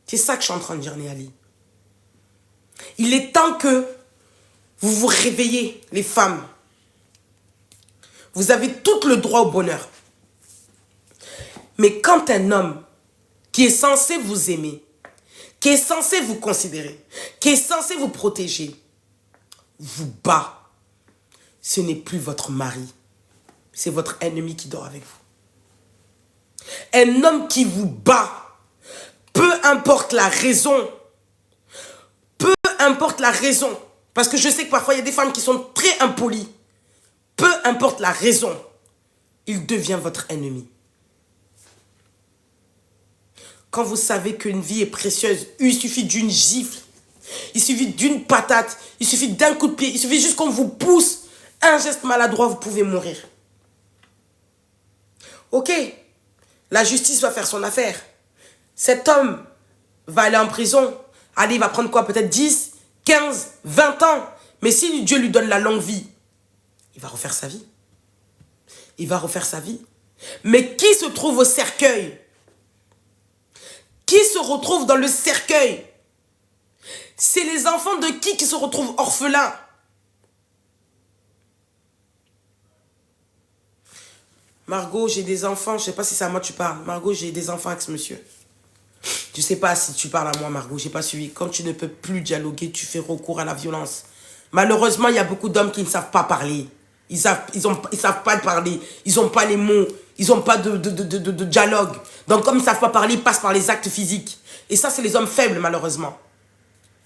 C'est ça que je suis en train de dire, Néali. Il est temps que vous vous réveillez, les femmes. Vous avez tout le droit au bonheur. Mais quand un homme qui est censé vous aimer, qui est censé vous considérer, qui est censé vous protéger, vous bat, ce n'est plus votre mari. C'est votre ennemi qui dort avec vous. Un homme qui vous bat, peu importe la raison, peu importe la raison, parce que je sais que parfois il y a des femmes qui sont très impolies, peu importe la raison, il devient votre ennemi. Quand vous savez qu'une vie est précieuse, il suffit d'une gifle, il suffit d'une patate, il suffit d'un coup de pied, il suffit juste qu'on vous pousse, un geste maladroit, vous pouvez mourir. Ok, la justice va faire son affaire. Cet homme va aller en prison. Allez, il va prendre quoi? Peut-être 10, 15, 20 ans. Mais si Dieu lui donne la longue vie, il va refaire sa vie. Il va refaire sa vie. Mais qui se trouve au cercueil? Qui se retrouve dans le cercueil? C'est les enfants de qui se retrouvent orphelins? Margot, j'ai des enfants. Je ne sais pas si c'est à moi que tu parles. Margot, j'ai des enfants avec ce monsieur. Je ne sais pas si tu parles à moi, Margot. Je n'ai pas suivi. Quand tu ne peux plus dialoguer, tu fais recours à la violence. Malheureusement, il y a beaucoup d'hommes qui ne savent pas parler. Ils savent pas parler. Ils n'ont pas les mots. Ils n'ont pas de dialogue. Donc, comme ils ne savent pas parler, ils passent par les actes physiques. Et ça, c'est les hommes faibles, malheureusement.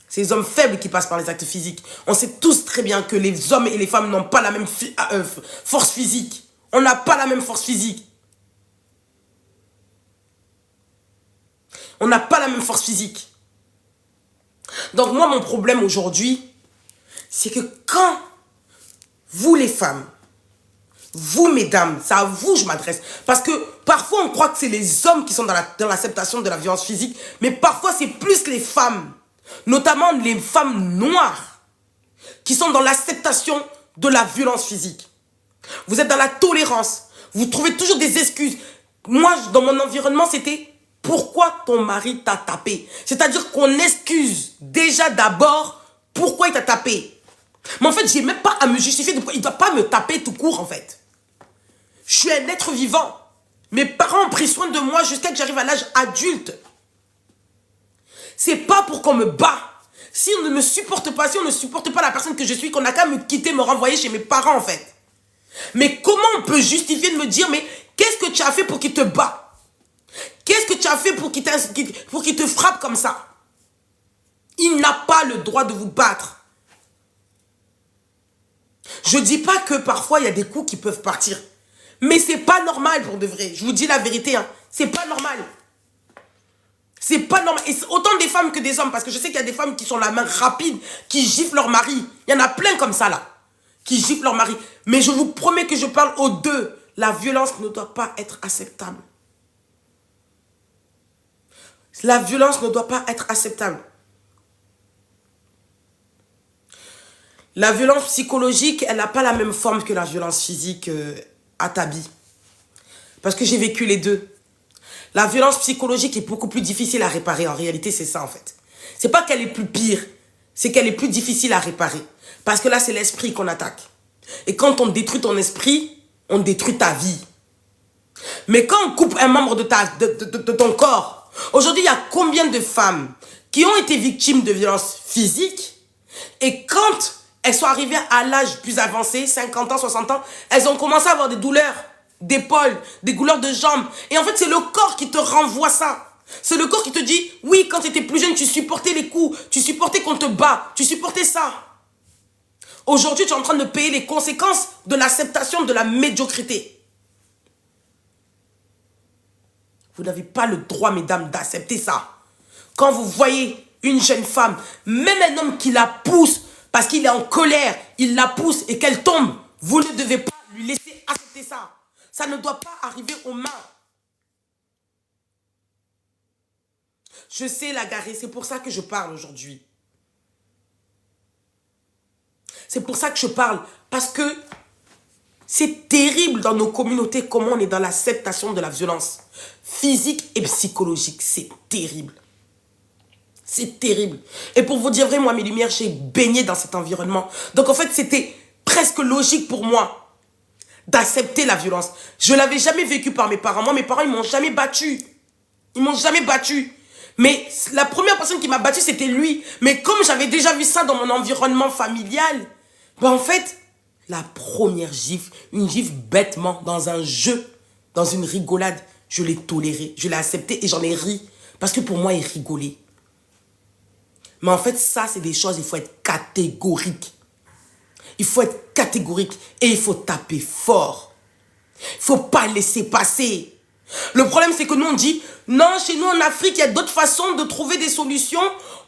C'est les hommes faibles qui passent par les actes physiques. On sait tous très bien que les hommes et les femmes n'ont pas la même force physique. On n'a pas la même force physique. On n'a pas la même force physique. Donc moi, mon problème aujourd'hui, c'est que quand vous les femmes, vous mesdames, c'est à vous que je m'adresse. Parce que parfois on croit que c'est les hommes qui sont dans l'acceptation de la violence physique, mais parfois c'est plus les femmes, notamment les femmes noires, qui sont dans l'acceptation de la violence physique. Vous êtes dans la tolérance, vous trouvez toujours des excuses. Moi, dans mon environnement, c'était « Pourquoi ton mari t'a tapé ?» C'est-à-dire qu'on excuse déjà d'abord pourquoi il t'a tapé. Mais en fait, je n'ai même pas à me justifier de pourquoi il ne doit pas me taper tout court, en fait. Je suis un être vivant. Mes parents ont pris soin de moi jusqu'à ce que j'arrive à l'âge adulte. C'est pas pour qu'on me bat. Si on ne me supporte pas, si on ne supporte pas la personne que je suis, qu'on n'a qu'à me quitter, me renvoyer chez mes parents, en fait. Mais comment on peut justifier de me dire, mais qu'est-ce que tu as fait pour qu'il te bat? Qu'est-ce que tu as fait pour qu'il te frappe comme ça? Il n'a pas le droit de vous battre. Je dis pas que parfois il y a des coups qui peuvent partir. Mais c'est pas normal pour de vrai. Je vous dis la vérité, hein. C'est pas normal. C'est pas normal. Et autant des femmes que des hommes. Parce que je sais qu'il y a des femmes qui sont la main rapide, qui giflent leur mari. Il y en a plein comme ça là. Qui giflent leur mari. Mais je vous promets que je parle aux deux. La violence ne doit pas être acceptable. La violence ne doit pas être acceptable. La violence psychologique, elle n'a pas la même forme que la violence physique à Tabi. Parce que j'ai vécu les deux. La violence psychologique est beaucoup plus difficile à réparer. En réalité, c'est ça en fait. C'est pas qu'elle est plus pire, c'est qu'elle est plus difficile à réparer. Parce que là, c'est l'esprit qu'on attaque. Et quand on détruit ton esprit, on détruit ta vie. Mais quand on coupe un membre de ton corps, aujourd'hui, il y a combien de femmes qui ont été victimes de violences physiques et quand elles sont arrivées à l'âge plus avancé, 50 ans, 60 ans, elles ont commencé à avoir des douleurs d'épaules, des douleurs de jambes. Et en fait, c'est le corps qui te renvoie ça. C'est le corps qui te dit, oui, quand tu étais plus jeune, tu supportais les coups, tu supportais qu'on te bat, tu supportais ça. Aujourd'hui, tu es en train de payer les conséquences de l'acceptation de la médiocrité. Vous n'avez pas le droit, mesdames, d'accepter ça. Quand vous voyez une jeune femme, même un homme qui la pousse, parce qu'il est en colère, il la pousse et qu'elle tombe, vous ne devez pas lui laisser accepter ça. Ça ne doit pas arriver aux mains. Je sais la garer, c'est pour ça que je parle aujourd'hui. C'est pour ça que je parle, parce que c'est terrible dans nos communautés comment on est dans l'acceptation de la violence physique et psychologique. C'est terrible. C'est terrible. Et pour vous dire vrai, moi, mes lumières, j'ai baigné dans cet environnement. Donc, en fait, c'était presque logique pour moi d'accepter la violence. Je ne l'avais jamais vécu par mes parents. Moi, mes parents, ils ne m'ont jamais battu. Ils ne m'ont jamais battu. Mais la première personne qui m'a battu, c'était lui. Mais comme j'avais déjà vu ça dans mon environnement familial, ben en fait, la première gifle, une gifle bêtement, dans un jeu, dans une rigolade, je l'ai toléré, je l'ai accepté et j'en ai ri. Parce que pour moi, il rigolait. Mais en fait, ça, c'est des choses, il faut être catégorique. Il faut être catégorique et il faut taper fort. Il ne faut pas laisser passer. Le problème, c'est que nous, on dit, non, chez nous en Afrique, il y a d'autres façons de trouver des solutions.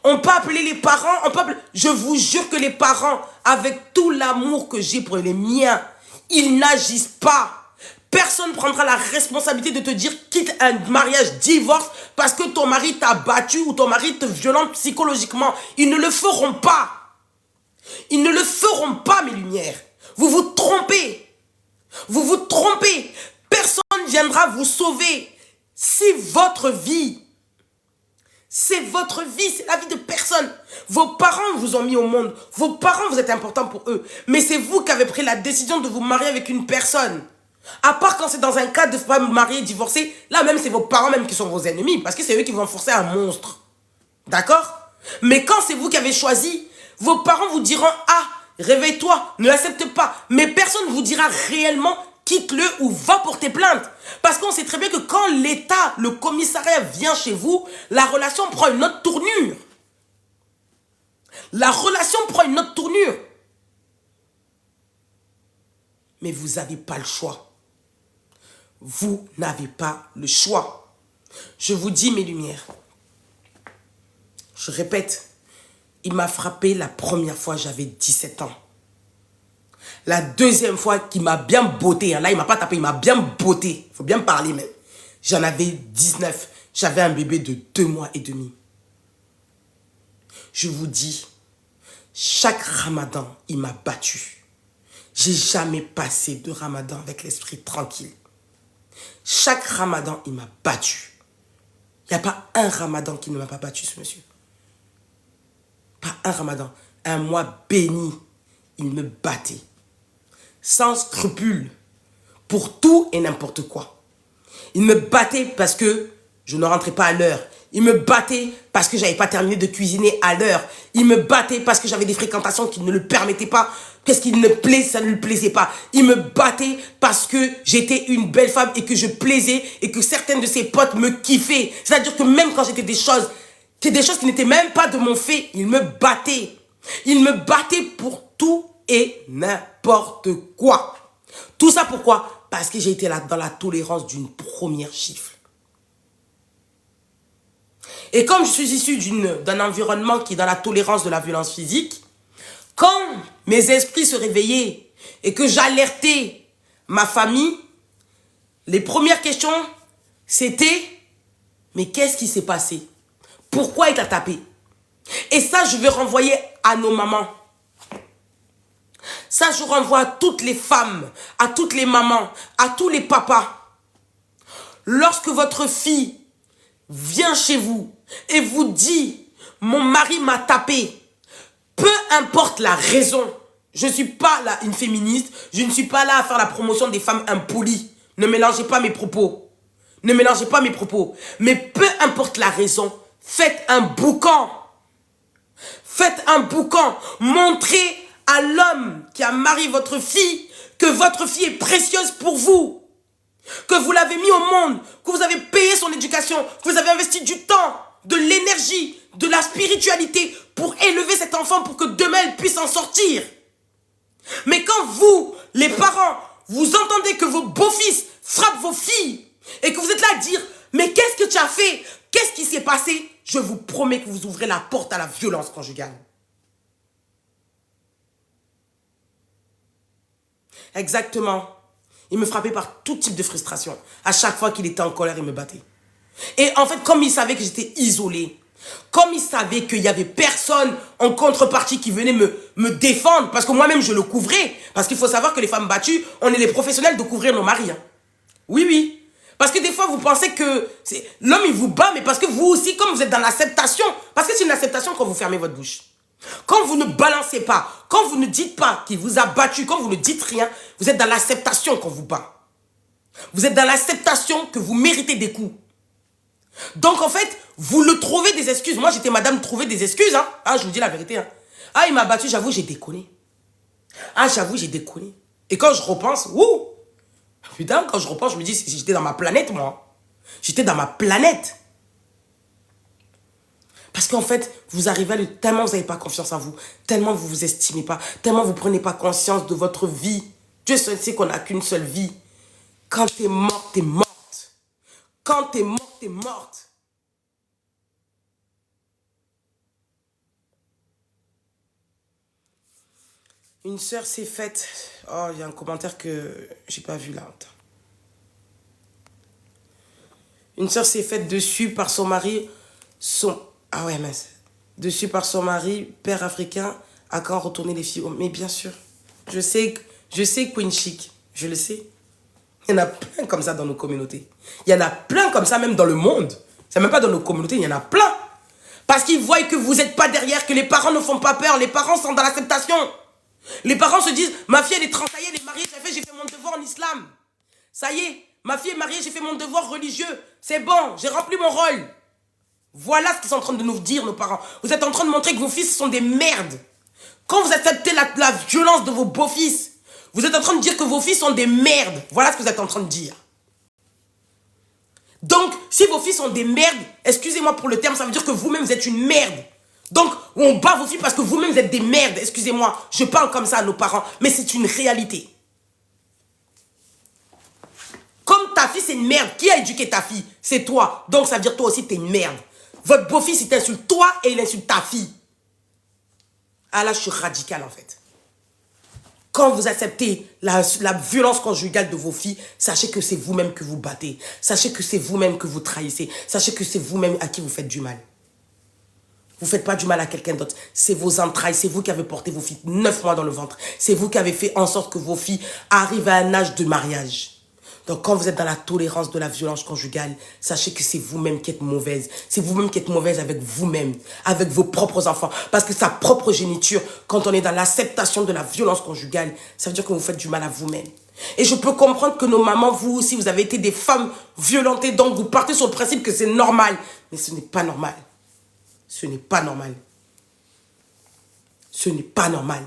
On peut appeler les parents, on peut appeler... Je vous jure que les parents, avec tout l'amour que j'ai pour les miens, ils n'agissent pas. Personne ne prendra la responsabilité de te dire quitte un mariage, divorce, parce que ton mari t'a battu ou ton mari te violente psychologiquement. Ils ne le feront pas. Ils ne le feront pas, mes lumières. Vous vous trompez. Vous vous trompez. Personne ne viendra vous sauver. C'est votre vie. C'est votre vie, c'est la vie de personne. Vos parents vous ont mis au monde. Vos parents, vous êtes importants pour eux. Mais c'est vous qui avez pris la décision de vous marier avec une personne. À part quand c'est dans un cas de femme mariée, divorcée, là même c'est vos parents même qui sont vos ennemis. Parce que c'est eux qui vont forcer un monstre. D'accord? Mais quand c'est vous qui avez choisi, vos parents vous diront, ah, réveille-toi, ne l'accepte pas. Mais personne ne vous dira réellement, quitte-le ou va porter plainte. Parce qu'on sait très bien que quand l'État, le commissariat vient chez vous, la relation prend une autre tournure. La relation prend une autre tournure. Mais vous n'avez pas le choix. Vous n'avez pas le choix. Je vous dis mes lumières. Je répète, il m'a frappé la première fois, j'avais 17 ans. La deuxième fois qu'il m'a bien botté, là il m'a pas tapé, il m'a bien botté. Il faut bien parler même. J'en avais 19. J'avais un bébé de 2 mois et demi. Je vous dis, chaque ramadan, il m'a battu. J'ai jamais passé de ramadan avec l'esprit tranquille. Chaque ramadan, il m'a battu. Il n'y a pas un ramadan qui ne m'a pas battu, ce monsieur. Pas un ramadan. Un mois béni, il me battait. Sans scrupule. Pour tout et n'importe quoi. Il me battait parce que je ne rentrais pas à l'heure. Il me battait parce que je n'avais pas terminé de cuisiner à l'heure. Il me battait parce que j'avais des fréquentations qui ne le permettaient pas. Parce qu'il ne plaisait, ça ne le plaisait pas. Il me battait parce que j'étais une belle femme et que je plaisais et que certaines de ses potes me kiffaient. C'est-à-dire que même quand j'étais des choses qui n'étaient même pas de mon fait, il me battait. Il me battait pour tout et n'importe quoi. Tout ça pourquoi? Parce que j'ai été là dans la tolérance d'une première gifle. Et comme je suis issu d'un environnement qui est dans la tolérance de la violence physique, quand mes esprits se réveillaient et que j'alertais ma famille, les premières questions, c'était « Mais qu'est-ce qui s'est passé? Pourquoi il t'a tapé ?» Et ça, je vais renvoyer à nos mamans. Ça, je renvoie à toutes les femmes, à toutes les mamans, à tous les papas. Lorsque votre fille vient chez vous et vous dit « Mon mari m'a tapé », peu importe la raison, je ne suis pas là une féministe, je ne suis pas là à faire la promotion des femmes impolies. Ne mélangez pas mes propos. Ne mélangez pas mes propos. Mais peu importe la raison, faites un boucan. Faites un boucan. Montrez à l'homme qui a marié votre fille que votre fille est précieuse pour vous. Que vous l'avez mis au monde, que vous avez payé son éducation, que vous avez investi du temps, de l'énergie, de la spiritualité pour élever cet enfant pour que demain elle puisse en sortir. Mais quand vous, les parents, vous entendez que vos beaux-fils frappent vos filles et que vous êtes là à dire « Mais qu'est-ce que tu as fait? Qu'est-ce qui s'est passé ?» Je vous promets que vous ouvrez la porte à la violence conjugale. Exactement. Il me frappait par tout type de frustration. À chaque fois qu'il était en colère, il me battait. Et en fait, comme il savait que j'étais isolée, comme il savait qu'il n'y avait personne en contrepartie qui venait me défendre, parce que moi-même, je le couvrais. Parce qu'il faut savoir que les femmes battues, on est les professionnels de couvrir nos maris. Hein. Oui, oui. Parce que des fois, vous pensez que l'homme, il vous bat, mais parce que vous aussi, comme vous êtes dans l'acceptation, parce que c'est une acceptation quand vous fermez votre bouche. Quand vous ne balancez pas, quand vous ne dites pas qu'il vous a battu, quand vous ne dites rien, vous êtes dans l'acceptation qu'on vous bat. Vous êtes dans l'acceptation que vous méritez des coups. Donc en fait, vous le trouvez des excuses. Moi, j'étais madame trouver des excuses. Hein. Ah, je vous dis la vérité. Hein. Ah, il m'a battu, j'avoue, j'ai déconné. Ah, j'avoue, j'ai déconné. Et quand je repense, ouh, putain, quand je repense, je me dis, j'étais dans ma planète, moi. J'étais dans ma planète. Parce qu'en fait, vous arrivez à tellement vous n'avez pas confiance en vous, tellement vous ne vous estimez pas, tellement vous ne prenez pas conscience de votre vie. Dieu seul sait qu'on n'a qu'une seule vie. Quand t'es morte, t'es morte. Quand t'es morte, t'es morte. Une sœur s'est faite... Oh, il y a un commentaire que j'ai pas vu là. Attends. Une sœur s'est faite dessus par son mari, Ah ouais, mince. Dessus par son mari, père africain, à quand retourner les filles. Mais bien sûr, je sais Queen Chic, je le sais. Il y en a plein comme ça dans nos communautés. Il y en a plein comme ça même dans le monde. C'est même pas dans nos communautés, il y en a plein. Parce qu'ils voient que vous n'êtes pas derrière, que les parents ne font pas peur, les parents sont dans l'acceptation. Les parents se disent, ma fille elle est trans, ça y est, elle est mariée, j'ai fait mon devoir en islam. Ça y est, ma fille est mariée, j'ai fait mon devoir religieux. C'est bon, j'ai rempli mon rôle. Voilà ce qu'ils sont en train de nous dire, nos parents. Vous êtes en train de montrer que vos fils sont des merdes. Quand vous acceptez la violence de vos beaux-fils, vous êtes en train de dire que vos fils sont des merdes. Voilà ce que vous êtes en train de dire. Donc, si vos fils sont des merdes, excusez-moi pour le terme, ça veut dire que vous-même, vous êtes une merde. Donc, on bat vos filles parce que vous-même, vous êtes des merdes. Excusez-moi, je parle comme ça à nos parents, mais c'est une réalité. Comme ta fille, c'est une merde. Qui a éduqué ta fille? C'est toi. Donc, ça veut dire toi aussi, t'es une merde. Votre beau-fils, il t'insulte toi et il insulte ta fille. Ah là, je suis radical, en fait. Quand vous acceptez la violence conjugale de vos filles, sachez que c'est vous-même que vous battez. Sachez que c'est vous-même que vous trahissez. Sachez que c'est vous-même à qui vous faites du mal. Vous ne faites pas du mal à quelqu'un d'autre. C'est vos entrailles. C'est vous qui avez porté vos filles 9 mois dans le ventre. C'est vous qui avez fait en sorte que vos filles arrivent à un âge de mariage. Donc, quand vous êtes dans la tolérance de la violence conjugale, sachez que c'est vous-même qui êtes mauvaise. C'est vous-même qui êtes mauvaise avec vous-même, avec vos propres enfants. Parce que sa propre géniture, quand on est dans l'acceptation de la violence conjugale, ça veut dire que vous faites du mal à vous-même. Et je peux comprendre que nos mamans, vous aussi, vous avez été des femmes violentées, donc vous partez sur le principe que c'est normal. Mais ce n'est pas normal. Ce n'est pas normal. Ce n'est pas normal.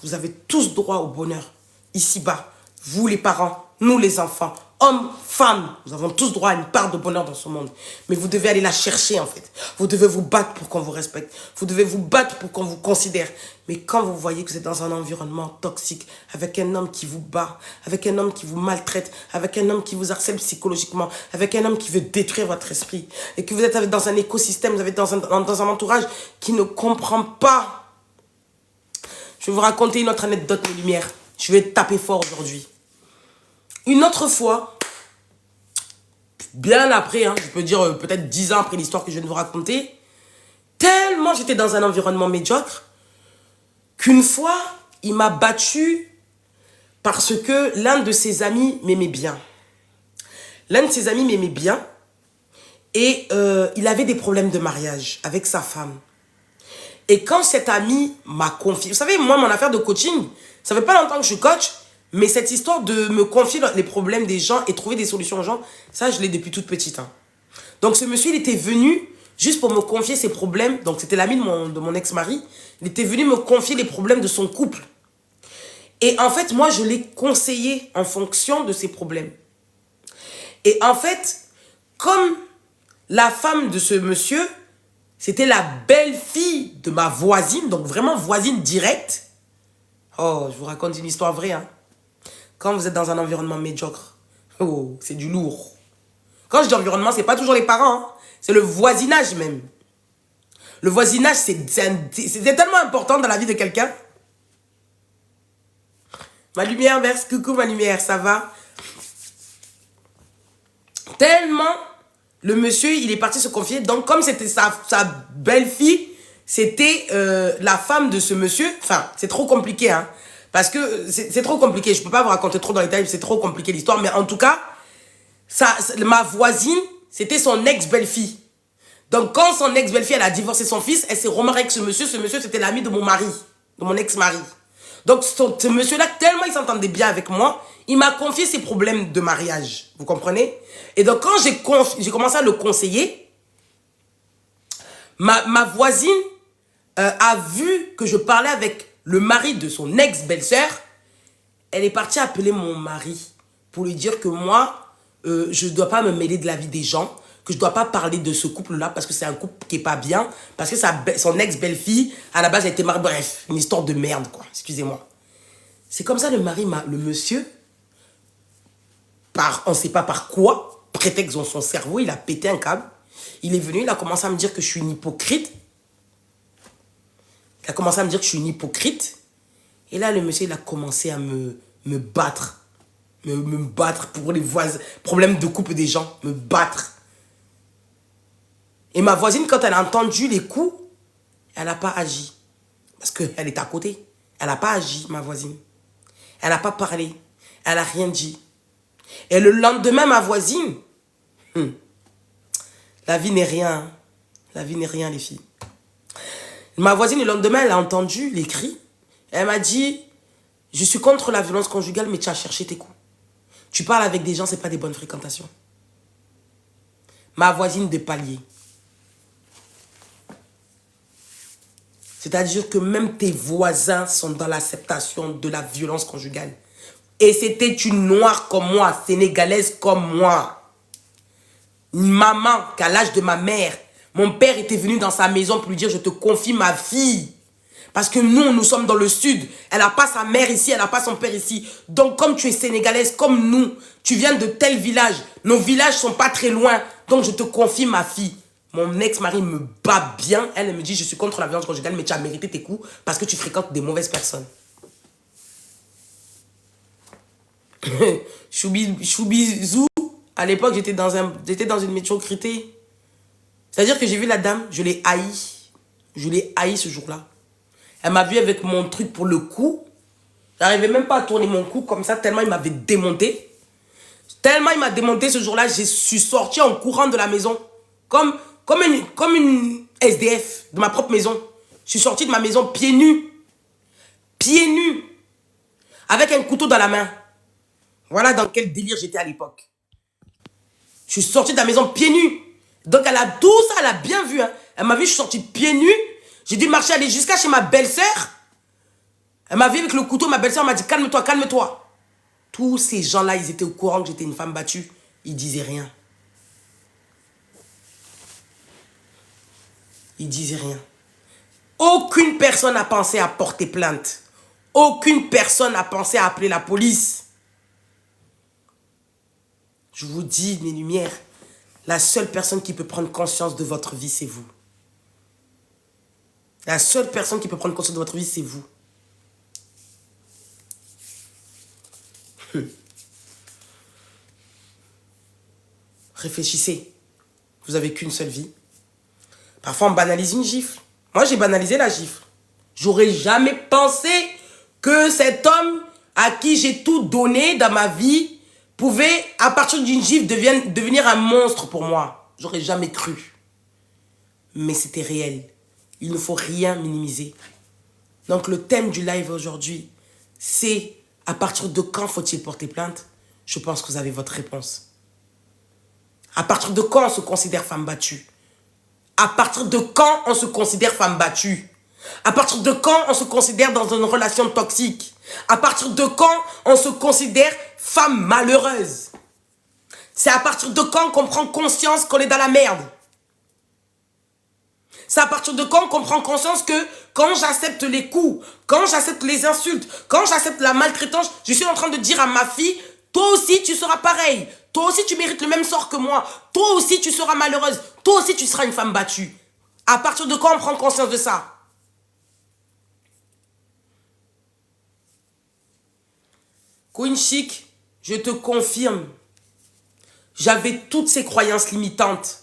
Vous avez tous droit au bonheur. Ici-bas, vous les parents, nous les enfants, hommes, femmes, nous avons tous droit à une part de bonheur dans ce monde. Mais vous devez aller la chercher en fait. Vous devez vous battre pour qu'on vous respecte. Vous devez vous battre pour qu'on vous considère. Mais quand vous voyez que vous êtes dans un environnement toxique, avec un homme qui vous bat, avec un homme qui vous maltraite, avec un homme qui vous harcèle psychologiquement, avec un homme qui veut détruire votre esprit, et que vous êtes dans un écosystème, vous êtes dans un entourage qui ne comprend pas. Je vais vous raconter une autre anecdote, mes lumières. Je vais taper fort aujourd'hui. Une autre fois, bien après, je peux dire peut-être 10 ans après l'histoire que je viens de vous raconter, tellement j'étais dans un environnement médiocre, qu'une fois, il m'a battu parce que l'un de ses amis m'aimait bien. L'un de ses amis m'aimait bien et il avait des problèmes de mariage avec sa femme. Et quand cet ami m'a confié, vous savez, moi, mon affaire de coaching, ça fait pas longtemps que je coach, mais cette histoire de me confier les problèmes des gens et trouver des solutions aux gens, ça, je l'ai depuis toute petite. Donc, ce monsieur, il était venu juste pour me confier ses problèmes. Donc, c'était l'ami de mon ex-mari. Il était venu me confier les problèmes de son couple. Et en fait, moi, je l'ai conseillé en fonction de ses problèmes. Et en fait, comme la femme de ce monsieur, c'était la belle-fille de ma voisine, donc vraiment voisine directe. Oh, je vous raconte une histoire vraie. Quand vous êtes dans un environnement médiocre, oh, c'est du lourd. Quand je dis environnement, c'est pas toujours les parents, c'est le voisinage même. Le voisinage, c'est tellement important dans la vie de quelqu'un. Ma lumière, merci, coucou ma lumière, ça va? Tellement, le monsieur, il est parti se confier. Donc, comme c'était sa belle-fille, c'était la femme de ce monsieur. Enfin, c'est trop compliqué, parce que c'est trop compliqué. Je ne peux pas vous raconter trop dans les détails, c'est trop compliqué l'histoire. Mais en tout cas, ma voisine, c'était son ex-belle-fille. Donc, quand son ex-belle-fille, elle a divorcé son fils, elle s'est remariée avec ce monsieur. Ce monsieur, c'était l'ami de mon mari, de mon ex-mari. Donc, ce monsieur-là, tellement il s'entendait bien avec moi, il m'a confié ses problèmes de mariage. Vous comprenez? Et donc, quand j'ai commencé à le conseiller, ma voisine a vu que je parlais avec le mari de son ex-belle-sœur. Elle est partie appeler mon mari pour lui dire que moi, je ne dois pas me mêler de la vie des gens, que je ne dois pas parler de ce couple-là parce que c'est un couple qui n'est pas bien, parce que son ex-belle-fille, à la base, a été mariée. Bref, une histoire de merde, quoi. Excusez-moi. C'est comme ça, le monsieur, on ne sait pas par quoi, prétexte dans son cerveau, il a pété un câble. Il est venu, il a commencé à me dire que je suis une hypocrite. Il a commencé à me dire que je suis une hypocrite. Et là, le monsieur, il a commencé à me battre. Me battre pour les problèmes de couple des gens. Me battre. Et ma voisine, quand elle a entendu les coups, elle n'a pas agi. Parce qu'elle est à côté. Elle n'a pas agi, ma voisine. Elle n'a pas parlé. Elle n'a rien dit. Et le lendemain, ma voisine, la vie n'est rien. La vie n'est rien, les filles. Ma voisine, le lendemain, elle a entendu les cris. Elle m'a dit, je suis contre la violence conjugale, mais tu as cherché tes coups. Tu parles avec des gens, ce n'est pas des bonnes fréquentations. Ma voisine de palier. C'est-à-dire que même tes voisins sont dans l'acceptation de la violence conjugale. Et c'était une noire comme moi, sénégalaise comme moi. Une maman qu'à l'âge de ma mère, mon père était venu dans sa maison pour lui dire « Je te confie ma fille ». Parce que nous sommes dans le sud. Elle n'a pas sa mère ici, elle n'a pas son père ici. Donc, comme tu es sénégalaise, comme nous, tu viens de tel village. Nos villages sont pas très loin. Donc, je te confie ma fille. Mon ex-mari me bat bien. Elle me dit, je suis contre la violence conjugale, mais tu as mérité tes coups parce que tu fréquentes des mauvaises personnes. Choubizou, à l'époque, j'étais dans une médiocrité. C'est-à-dire que j'ai vu la dame, je l'ai haï. Je l'ai haï ce jour-là. Elle m'a vu avec mon truc pour le cou. J'arrivais même pas à tourner mon cou comme ça, tellement il m'avait démonté. Tellement il m'a démonté ce jour-là, je suis sorti en courant de la maison. Comme une SDF de ma propre maison. Je suis sorti de ma maison pieds nus. Pieds nus. Avec un couteau dans la main. Voilà dans quel délire j'étais à l'époque. Je suis sorti de la maison pieds nus. Donc elle a tout ça, elle a bien vu. Hein. Elle m'a vu, je suis sorti pieds nus. J'ai dû marcher, aller jusqu'à chez ma belle-sœur. Elle m'a vu avec le couteau, ma belle-sœur m'a dit calme-toi, calme-toi. Tous ces gens-là, ils étaient au courant que j'étais une femme battue. Ils disaient rien. Ils disaient rien. Aucune personne n'a pensé à porter plainte. Aucune personne n'a pensé à appeler la police. Je vous dis, mes lumières, la seule personne qui peut prendre conscience de votre vie, c'est vous. La seule personne qui peut prendre conscience de votre vie, c'est vous. Réfléchissez. Vous n'avez qu'une seule vie. Parfois, on banalise une gifle. Moi, j'ai banalisé la gifle. J'aurais jamais pensé que cet homme à qui j'ai tout donné dans ma vie pouvait, à partir d'une gifle, devenir un monstre pour moi. J'aurais jamais cru. Mais c'était réel. Il ne faut rien minimiser. Donc, le thème du live aujourd'hui, c'est à partir de quand faut-il porter plainte? Je pense que vous avez votre réponse. À partir de quand on se considère femme battue? À partir de quand on se considère femme battue? À partir de quand on se considère dans une relation toxique? À partir de quand on se considère femme malheureuse? C'est à partir de quand qu'on prend conscience qu'on est dans la merde? C'est à partir de quand qu'on prend conscience que quand j'accepte les coups, quand j'accepte les insultes, quand j'accepte la maltraitance, je suis en train de dire à ma fille, toi aussi tu seras pareil, toi aussi tu mérites le même sort que moi, toi aussi tu seras malheureuse, toi aussi tu seras une femme battue. À partir de quand on prend conscience de ça? Queen Chic, je te confirme, j'avais toutes ces croyances limitantes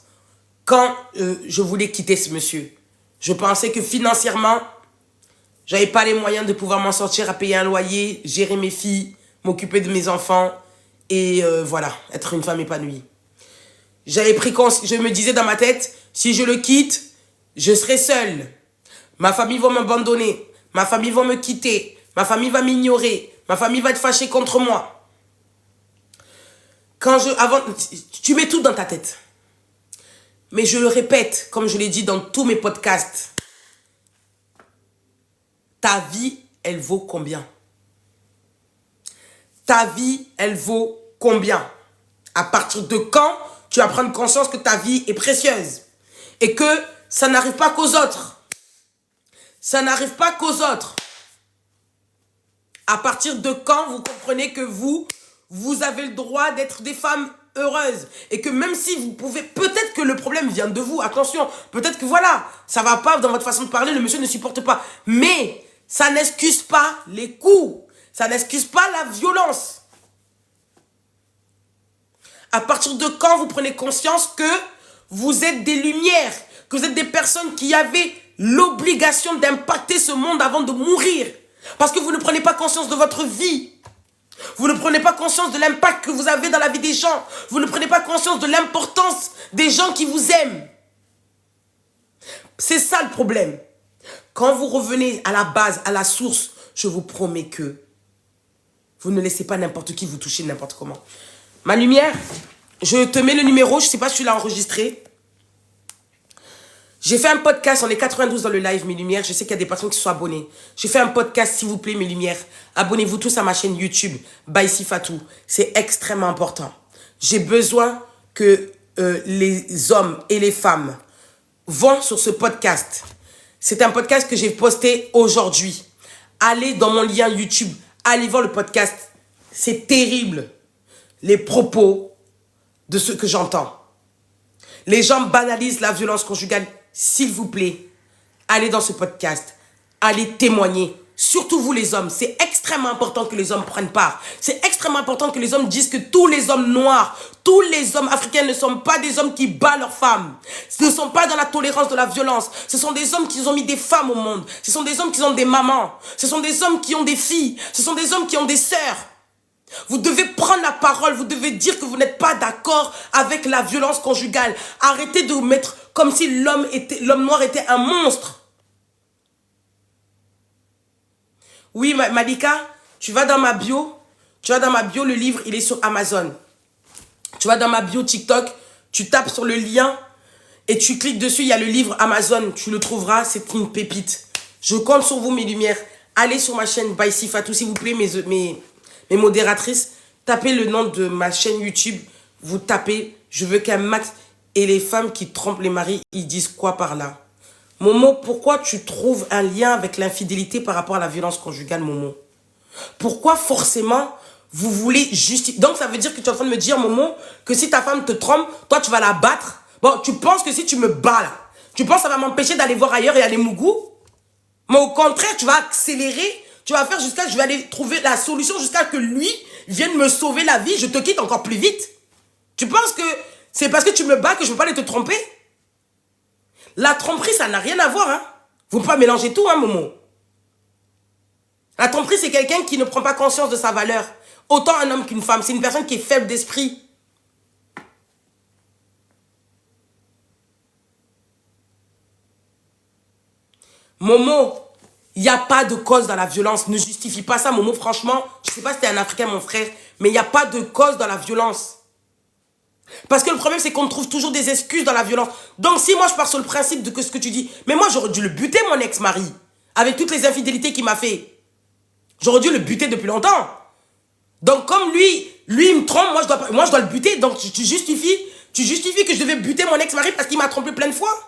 quand je voulais quitter ce monsieur. Je pensais que financièrement, j'avais pas les moyens de pouvoir m'en sortir à payer un loyer, gérer mes filles, m'occuper de mes enfants et voilà, être une femme épanouie. J'avais pris conscience, je me disais dans ma tête, si je le quitte, je serai seule. Ma famille va m'abandonner, ma famille va me quitter, ma famille va m'ignorer, ma famille va être fâchée contre moi. Tu mets tout dans ta tête. Mais je le répète, comme je l'ai dit dans tous mes podcasts, ta vie, elle vaut combien? Ta vie, elle vaut combien? À partir de quand tu vas prendre conscience que ta vie est précieuse et que ça n'arrive pas qu'aux autres? Ça n'arrive pas qu'aux autres. À partir de quand vous comprenez que vous avez le droit d'être des femmes heureuses et que même si vous pouvez, peut-être que le problème vient de vous, attention, peut-être que voilà, ça va pas dans votre façon de parler, le monsieur ne supporte pas, mais ça n'excuse pas les coups, ça n'excuse pas la violence. À partir de quand vous prenez conscience que vous êtes des lumières, que vous êtes des personnes qui avaient l'obligation d'impacter ce monde avant de mourir, parce que vous ne prenez pas conscience de votre vie. Vous ne prenez pas conscience de l'impact que vous avez dans la vie des gens. Vous ne prenez pas conscience de l'importance des gens qui vous aiment. C'est ça le problème. Quand vous revenez à la base, à la source, je vous promets que vous ne laissez pas n'importe qui vous toucher n'importe comment. Ma lumière, je te mets le numéro, je ne sais pas si tu l'as enregistré. J'ai fait un podcast, on est 92 dans le live, mes lumières. Je sais qu'il y a des personnes qui sont abonnées. J'ai fait un podcast, s'il vous plaît, mes lumières. Abonnez-vous tous à ma chaîne YouTube, Baïsi Fatou. C'est extrêmement important. J'ai besoin que les hommes et les femmes vont sur ce podcast. C'est un podcast que j'ai posté aujourd'hui. Allez dans mon lien YouTube. Allez voir le podcast. C'est terrible, les propos de ce que j'entends. Les gens banalisent la violence conjugale. S'il vous plaît, allez dans ce podcast. Allez témoigner. Surtout vous les hommes. C'est extrêmement important que les hommes prennent part. C'est extrêmement important que les hommes disent que tous les hommes noirs, tous les hommes africains ne sont pas des hommes qui battent leurs femmes. Ce ne sont pas dans la tolérance de la violence. Ce sont des hommes qui ont mis des femmes au monde. Ce sont des hommes qui ont des mamans. Ce sont des hommes qui ont des filles. Ce sont des hommes qui ont des sœurs. Vous devez prendre la parole. Vous devez dire que vous n'êtes pas d'accord avec la violence conjugale. Arrêtez de vous mettre comme si l'homme noir était un monstre. Oui, Malika, tu vas dans ma bio. Tu vas dans ma bio, le livre, il est sur Amazon. Tu vas dans ma bio TikTok, tu tapes sur le lien et tu cliques dessus, il y a le livre Amazon. Tu le trouveras, c'est une pépite. Je compte sur vous, mes lumières. Allez sur ma chaîne By Sifatou, s'il vous plaît, mes modératrices. Tapez le nom de ma chaîne YouTube. Vous tapez, je veux qu'un max. Et les femmes qui trompent les maris, ils disent quoi par là? Momo, pourquoi tu trouves un lien avec l'infidélité par rapport à la violence conjugale, Momo? Pourquoi forcément vous voulez justifier? Donc ça veut dire que tu es en train de me dire, Momo, que si ta femme te trompe, toi tu vas la battre. Bon, tu penses que si tu me bats là, tu penses que ça va m'empêcher d'aller voir ailleurs et aller mougou? Mais au contraire, tu vas accélérer, tu vas faire jusqu'à, je vais aller trouver la solution jusqu'à que lui vienne me sauver la vie, je te quitte encore plus vite. Tu penses que c'est parce que tu me bats que je ne peux pas aller te tromper? La tromperie, ça n'a rien à voir, hein. Vous ne pouvez pas mélanger tout, hein, Momo. La tromperie, c'est quelqu'un qui ne prend pas conscience de sa valeur. Autant un homme qu'une femme. C'est une personne qui est faible d'esprit. Momo, il n'y a pas de cause dans la violence. Ne justifie pas ça, Momo. Franchement, je ne sais pas si t'es un Africain, mon frère, mais il n'y a pas de cause dans la violence. Parce que le problème, c'est qu'on trouve toujours des excuses dans la violence. Donc, si moi, je pars sur le principe de ce que tu dis, mais moi, j'aurais dû le buter, mon ex-mari, avec toutes les infidélités qu'il m'a fait. J'aurais dû le buter depuis longtemps. Donc, comme lui, il me trompe, moi, je dois le buter. Donc, tu justifies que je devais buter mon ex-mari parce qu'il m'a trompé plein de fois.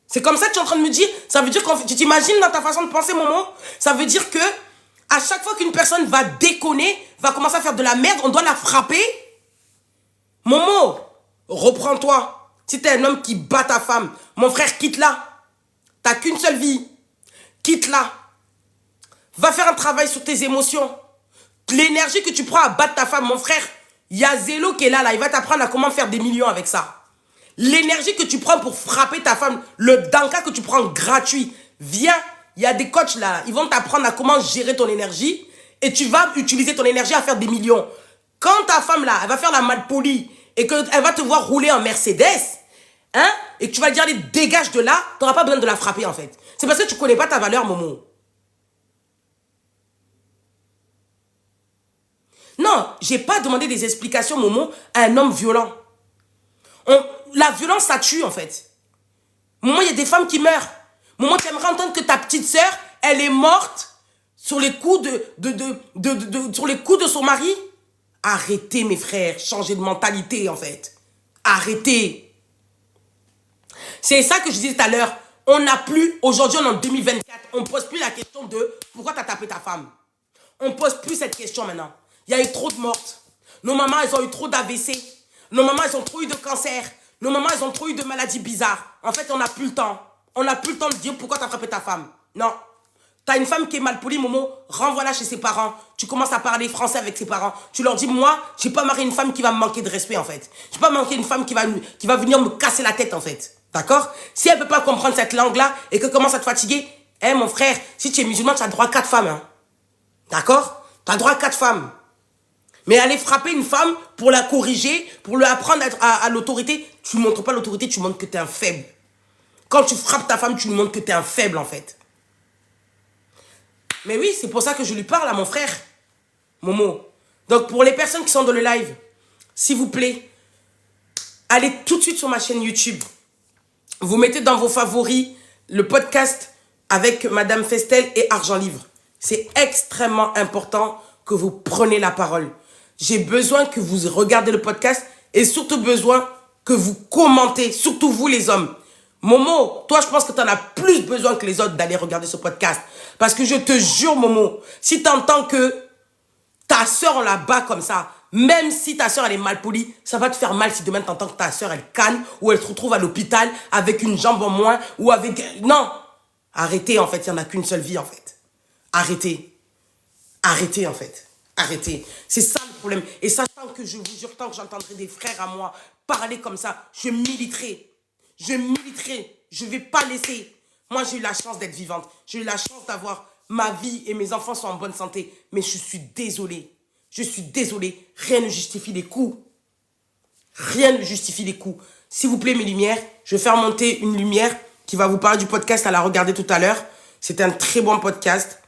C'est comme ça que tu es en train de me dire. Ça veut dire que tu t'imagines dans ta façon de penser, Momo? Ça veut dire que à chaque fois qu'une personne va déconner, va commencer à faire de la merde, on doit la frapper. Momo, reprends-toi. Si t'es un homme qui bat ta femme, mon frère, quitte-la. T'as qu'une seule vie. Quitte-la. Va faire un travail sur tes émotions. L'énergie que tu prends à battre ta femme, mon frère, il y a Zélo qui est là, il va t'apprendre à comment faire des millions avec ça. L'énergie que tu prends pour frapper ta femme, le danka que tu prends gratuit, viens, il y a des coachs là, ils vont t'apprendre à comment gérer ton énergie et tu vas utiliser ton énergie à faire des millions. Quand ta femme là, elle va faire la malpolie et qu'elle va te voir rouler en Mercedes, hein, et que tu vas lui dire, allez, dégage de là, tu n'auras pas besoin de la frapper en fait. C'est parce que tu ne connais pas ta valeur, Momo. Non, j'ai pas demandé des explications, Momo, à un homme violent. La violence, ça tue, en fait. Momo, il y a des femmes qui meurent. Momo, tu aimerais entendre que ta petite sœur, elle est morte sur les coups sur les coups de son mari? Arrêtez, mes frères. Changez de mentalité, en fait. Arrêtez. C'est ça que je disais tout à l'heure. On n'a plus, aujourd'hui, on est en 2024, on ne pose plus la question de pourquoi tu as tapé ta femme. On ne pose plus cette question maintenant. Il y a eu trop de mortes. Nos mamans, elles ont eu trop d'AVC. Nos mamans, elles ont trop eu de cancer. Nos mamans, elles ont trop eu de maladies bizarres. En fait, on n'a plus le temps. On n'a plus le temps de dire pourquoi tu as frappé ta femme. Non. Tu as une femme qui est mal polie, Momo, renvoie-la chez ses parents. Tu commences à parler français avec ses parents. Tu leur dis, moi, je n'ai pas marié une femme qui va me manquer de respect, en fait. Je n'ai pas marié une femme qui va venir me casser la tête, en fait. D'accord? Si elle ne peut pas comprendre cette langue-là et qu'elle commence à te fatiguer, mon frère, si tu es musulman, tu as droit à 4 femmes. Hein. D'accord? Tu as droit à 4 femmes. Mais aller frapper une femme pour la corriger, pour lui apprendre à l'autorité, tu ne montres pas l'autorité, tu montres que tu es un faible. Quand tu frappes ta femme, tu lui montres que tu es un faible, en fait. Mais oui, c'est pour ça que je lui parle à mon frère, Momo. Donc, pour les personnes qui sont dans le live, s'il vous plaît, allez tout de suite sur ma chaîne YouTube. Vous mettez dans vos favoris le podcast avec Madame Festel et Argent Livre. C'est extrêmement important que vous preniez la parole. J'ai besoin que vous regardez le podcast et surtout besoin que vous commentez, surtout vous les hommes. Momo, toi, je pense que tu en as plus besoin que les autres d'aller regarder ce podcast. Parce que je te jure, Momo, si tu entends que ta soeur, on la bat comme ça, même si ta soeur, elle est mal polie, ça va te faire mal si demain, tu entends que ta soeur, elle canne ou elle se retrouve à l'hôpital avec une jambe en moins ou avec... Non. Arrêtez, en fait. Il n'y en a qu'une seule vie, en fait. Arrêtez. Arrêtez, en fait. Arrêtez. C'est ça le problème. Et sachant que je vous jure, tant que j'entendrai des frères à moi parler comme ça, je militerai. Je militerai. Je ne vais pas laisser. Moi, j'ai eu la chance d'être vivante. J'ai eu la chance d'avoir ma vie et mes enfants sont en bonne santé. Mais je suis désolée. Je suis désolée. Rien ne justifie les coups. Rien ne justifie les coups. S'il vous plaît, mes lumières, je vais faire monter une lumière qui va vous parler du podcast à la regarder tout à l'heure. C'est un très bon podcast.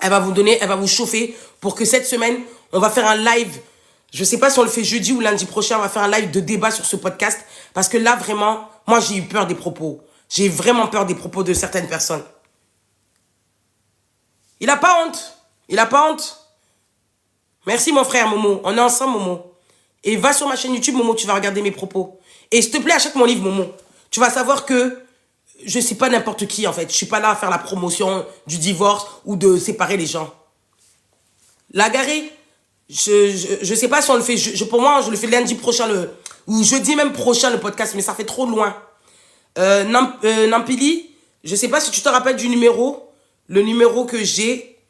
Elle va vous chauffer pour que cette semaine, on va faire un live. Je ne sais pas si on le fait jeudi ou lundi prochain, on va faire un live de débat sur ce podcast. Parce que là, vraiment, moi, j'ai eu peur des propos. J'ai vraiment peur des propos de certaines personnes. Il n'a pas honte. Il n'a pas honte. Merci, mon frère Momo. On est ensemble, Momo. Et va sur ma chaîne YouTube, Momo, tu vas regarder mes propos. Et s'il te plaît, achète mon livre, Momo. Tu vas savoir que je ne suis pas n'importe qui, en fait. Je ne suis pas là à faire la promotion du divorce ou de séparer les gens. Lagaré, je sais pas si on le fait. Pour moi, je le fais lundi prochain, ou jeudi même prochain, le podcast, mais ça fait trop loin. Nampili, je sais pas si tu te rappelles du numéro. Le numéro que j'ai.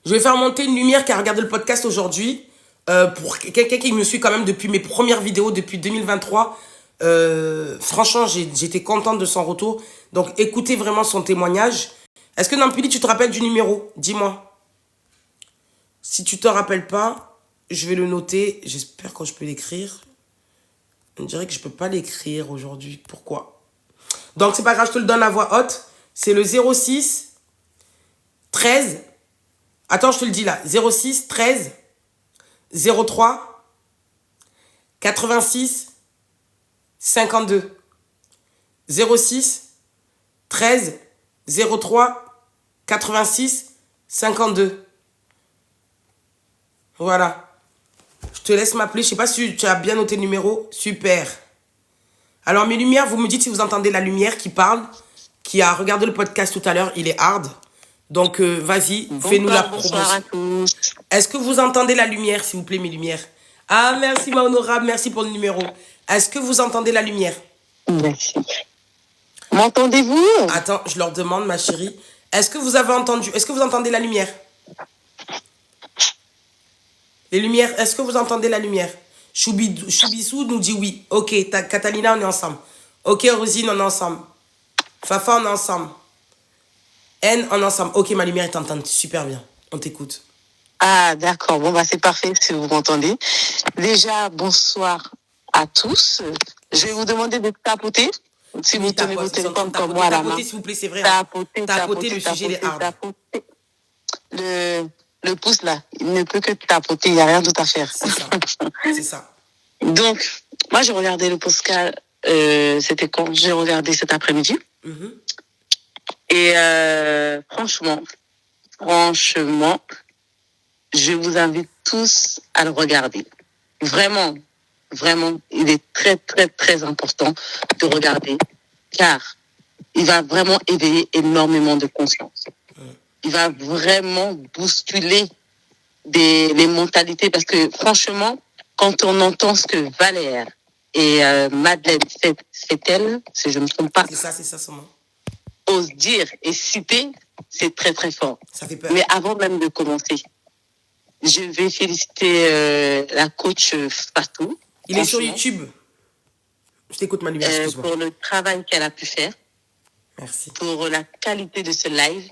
Je vais faire monter une lumière qui a regardé le podcast aujourd'hui. Pour quelqu'un qui me suit quand même depuis mes premières vidéos, depuis 2023. Franchement, j'étais contente de son retour. Donc, écoutez vraiment son témoignage. Est-ce que Nampili, tu te rappelles du numéro? Dis-moi. Si tu te rappelles pas, je vais le noter. J'espère que je peux l'écrire. On dirait que je peux pas l'écrire aujourd'hui. Pourquoi? Donc, c'est pas grave, je te le donne à voix haute. C'est le 06 13. Attends, je te le dis là. 06 13 03 86 52. 06 13 03 86 52. Voilà. Je te laisse m'appeler. Je sais pas si tu as bien noté le numéro. Super. Alors, mes lumières, vous me dites si vous entendez la lumière qui parle, qui a regardé le podcast tout à l'heure. Il est hard. Donc, vas-y, fais-nous la promotion. Bonsoir à tous. Est-ce que vous entendez la lumière, s'il vous plaît, mes lumières? Ah, merci, ma honorable. Merci pour le numéro. Est-ce que vous entendez la lumière? Merci. M'entendez-vous? Attends, je leur demande, ma chérie. Est-ce que vous avez entendu? Est-ce que vous entendez la lumière? Les lumières, est-ce que vous entendez la lumière? Choubissou nous dit oui. Ok, Catalina, on est ensemble. Ok, Rosine, on est ensemble. Fafa, on est ensemble. N, on est ensemble. Ok, ma lumière est entendue super bien. On t'écoute. Ah, d'accord. Bon, c'est parfait si vous m'entendez. Déjà, bonsoir à tous. Je vais vous demander de tapoter. Si vous tenez vos téléphones comme moi à la main. Tapoter, s'il vous plaît, c'est vrai. Tapoter, le sujet des hard. Le pouce, là, il ne peut que tapoter. Il n'y a rien d'autre à faire. C'est ça. C'est ça. Donc, moi, j'ai regardé le podcast. C'était quand j'ai regardé cet après-midi. Et franchement, je vous invite tous à le regarder. Vraiment, il est très, très, très important de regarder, car il va vraiment éveiller énormément de conscience. Il va vraiment bousculer les mentalités, parce que franchement, quand on entend ce que Valère et Madeleine fait-elle, si je ne me trompe pas, c'est ça son nom, ose dire et citer, c'est très très fort. Ça fait peur. Mais avant même de commencer, je vais féliciter la coach Fatou. Il est sur YouTube. Je t'écoute, Manu. Pour le travail qu'elle a pu faire. Merci. Pour la qualité de ce live.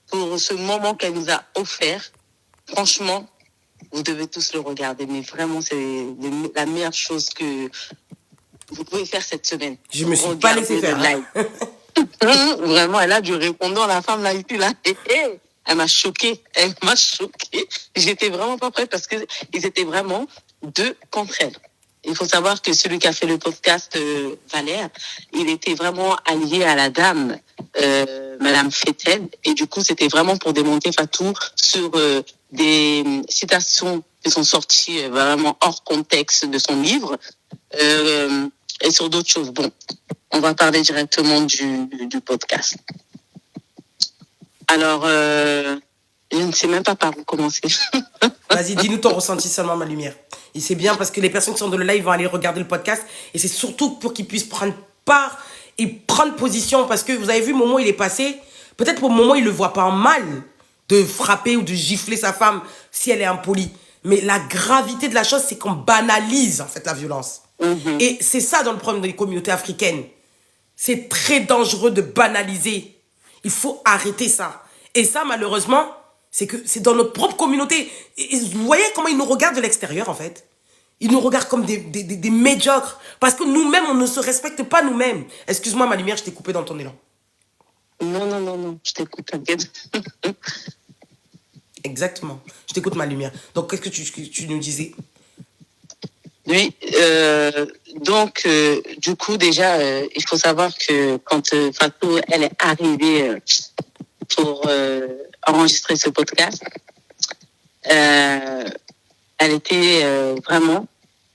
Pour ce moment qu'elle nous a offert. Franchement, vous devez tous le regarder. Mais vraiment, c'est la meilleure chose que vous pouvez faire cette semaine. Je me suis pas laissé faire. Live. Vraiment, elle a du répondant, la femme là ici là. Elle m'a choquée. J'étais vraiment pas prête parce que ils étaient vraiment deux contre elle. Il faut savoir que celui qui a fait le podcast, Valère, il était vraiment allié à la dame, Madame Fetel, et du coup, c'était vraiment pour démonter Fatou sur des citations qui sont sorties vraiment hors contexte de son livre. et sur d'autres choses. Bon, on va parler directement du podcast. Alors, je ne sais même pas par où commencer. Vas-y, dis-nous ton ressenti seulement, ma lumière. Et c'est bien parce que les personnes qui sont dans le live vont aller regarder le podcast. Et c'est surtout pour qu'ils puissent prendre part et prendre position. Parce que vous avez vu, Momo, il est passé. Peut-être pour Momo, il ne le voit pas en mal de frapper ou de gifler sa femme si elle est impolie. Mais la gravité de la chose, c'est qu'on banalise, en fait, la violence. Et c'est ça dans le problème des communautés africaines. C'est très dangereux de banaliser. Il faut arrêter ça. Et ça, malheureusement, c'est que c'est dans notre propre communauté. Et vous voyez comment ils nous regardent de l'extérieur, en fait. Ils nous regardent comme des médiocres. Parce que nous-mêmes, on ne se respecte pas nous-mêmes. Excuse-moi, ma lumière, je t'ai coupé dans ton élan. Non, je t'écoute, t'inquiète. Exactement. Je t'écoute, ma lumière. Donc, qu'est-ce que tu nous disais? Oui, donc, du coup, déjà, il faut savoir que quand Fatou, elle est arrivée pour enregistrer ce podcast, elle était vraiment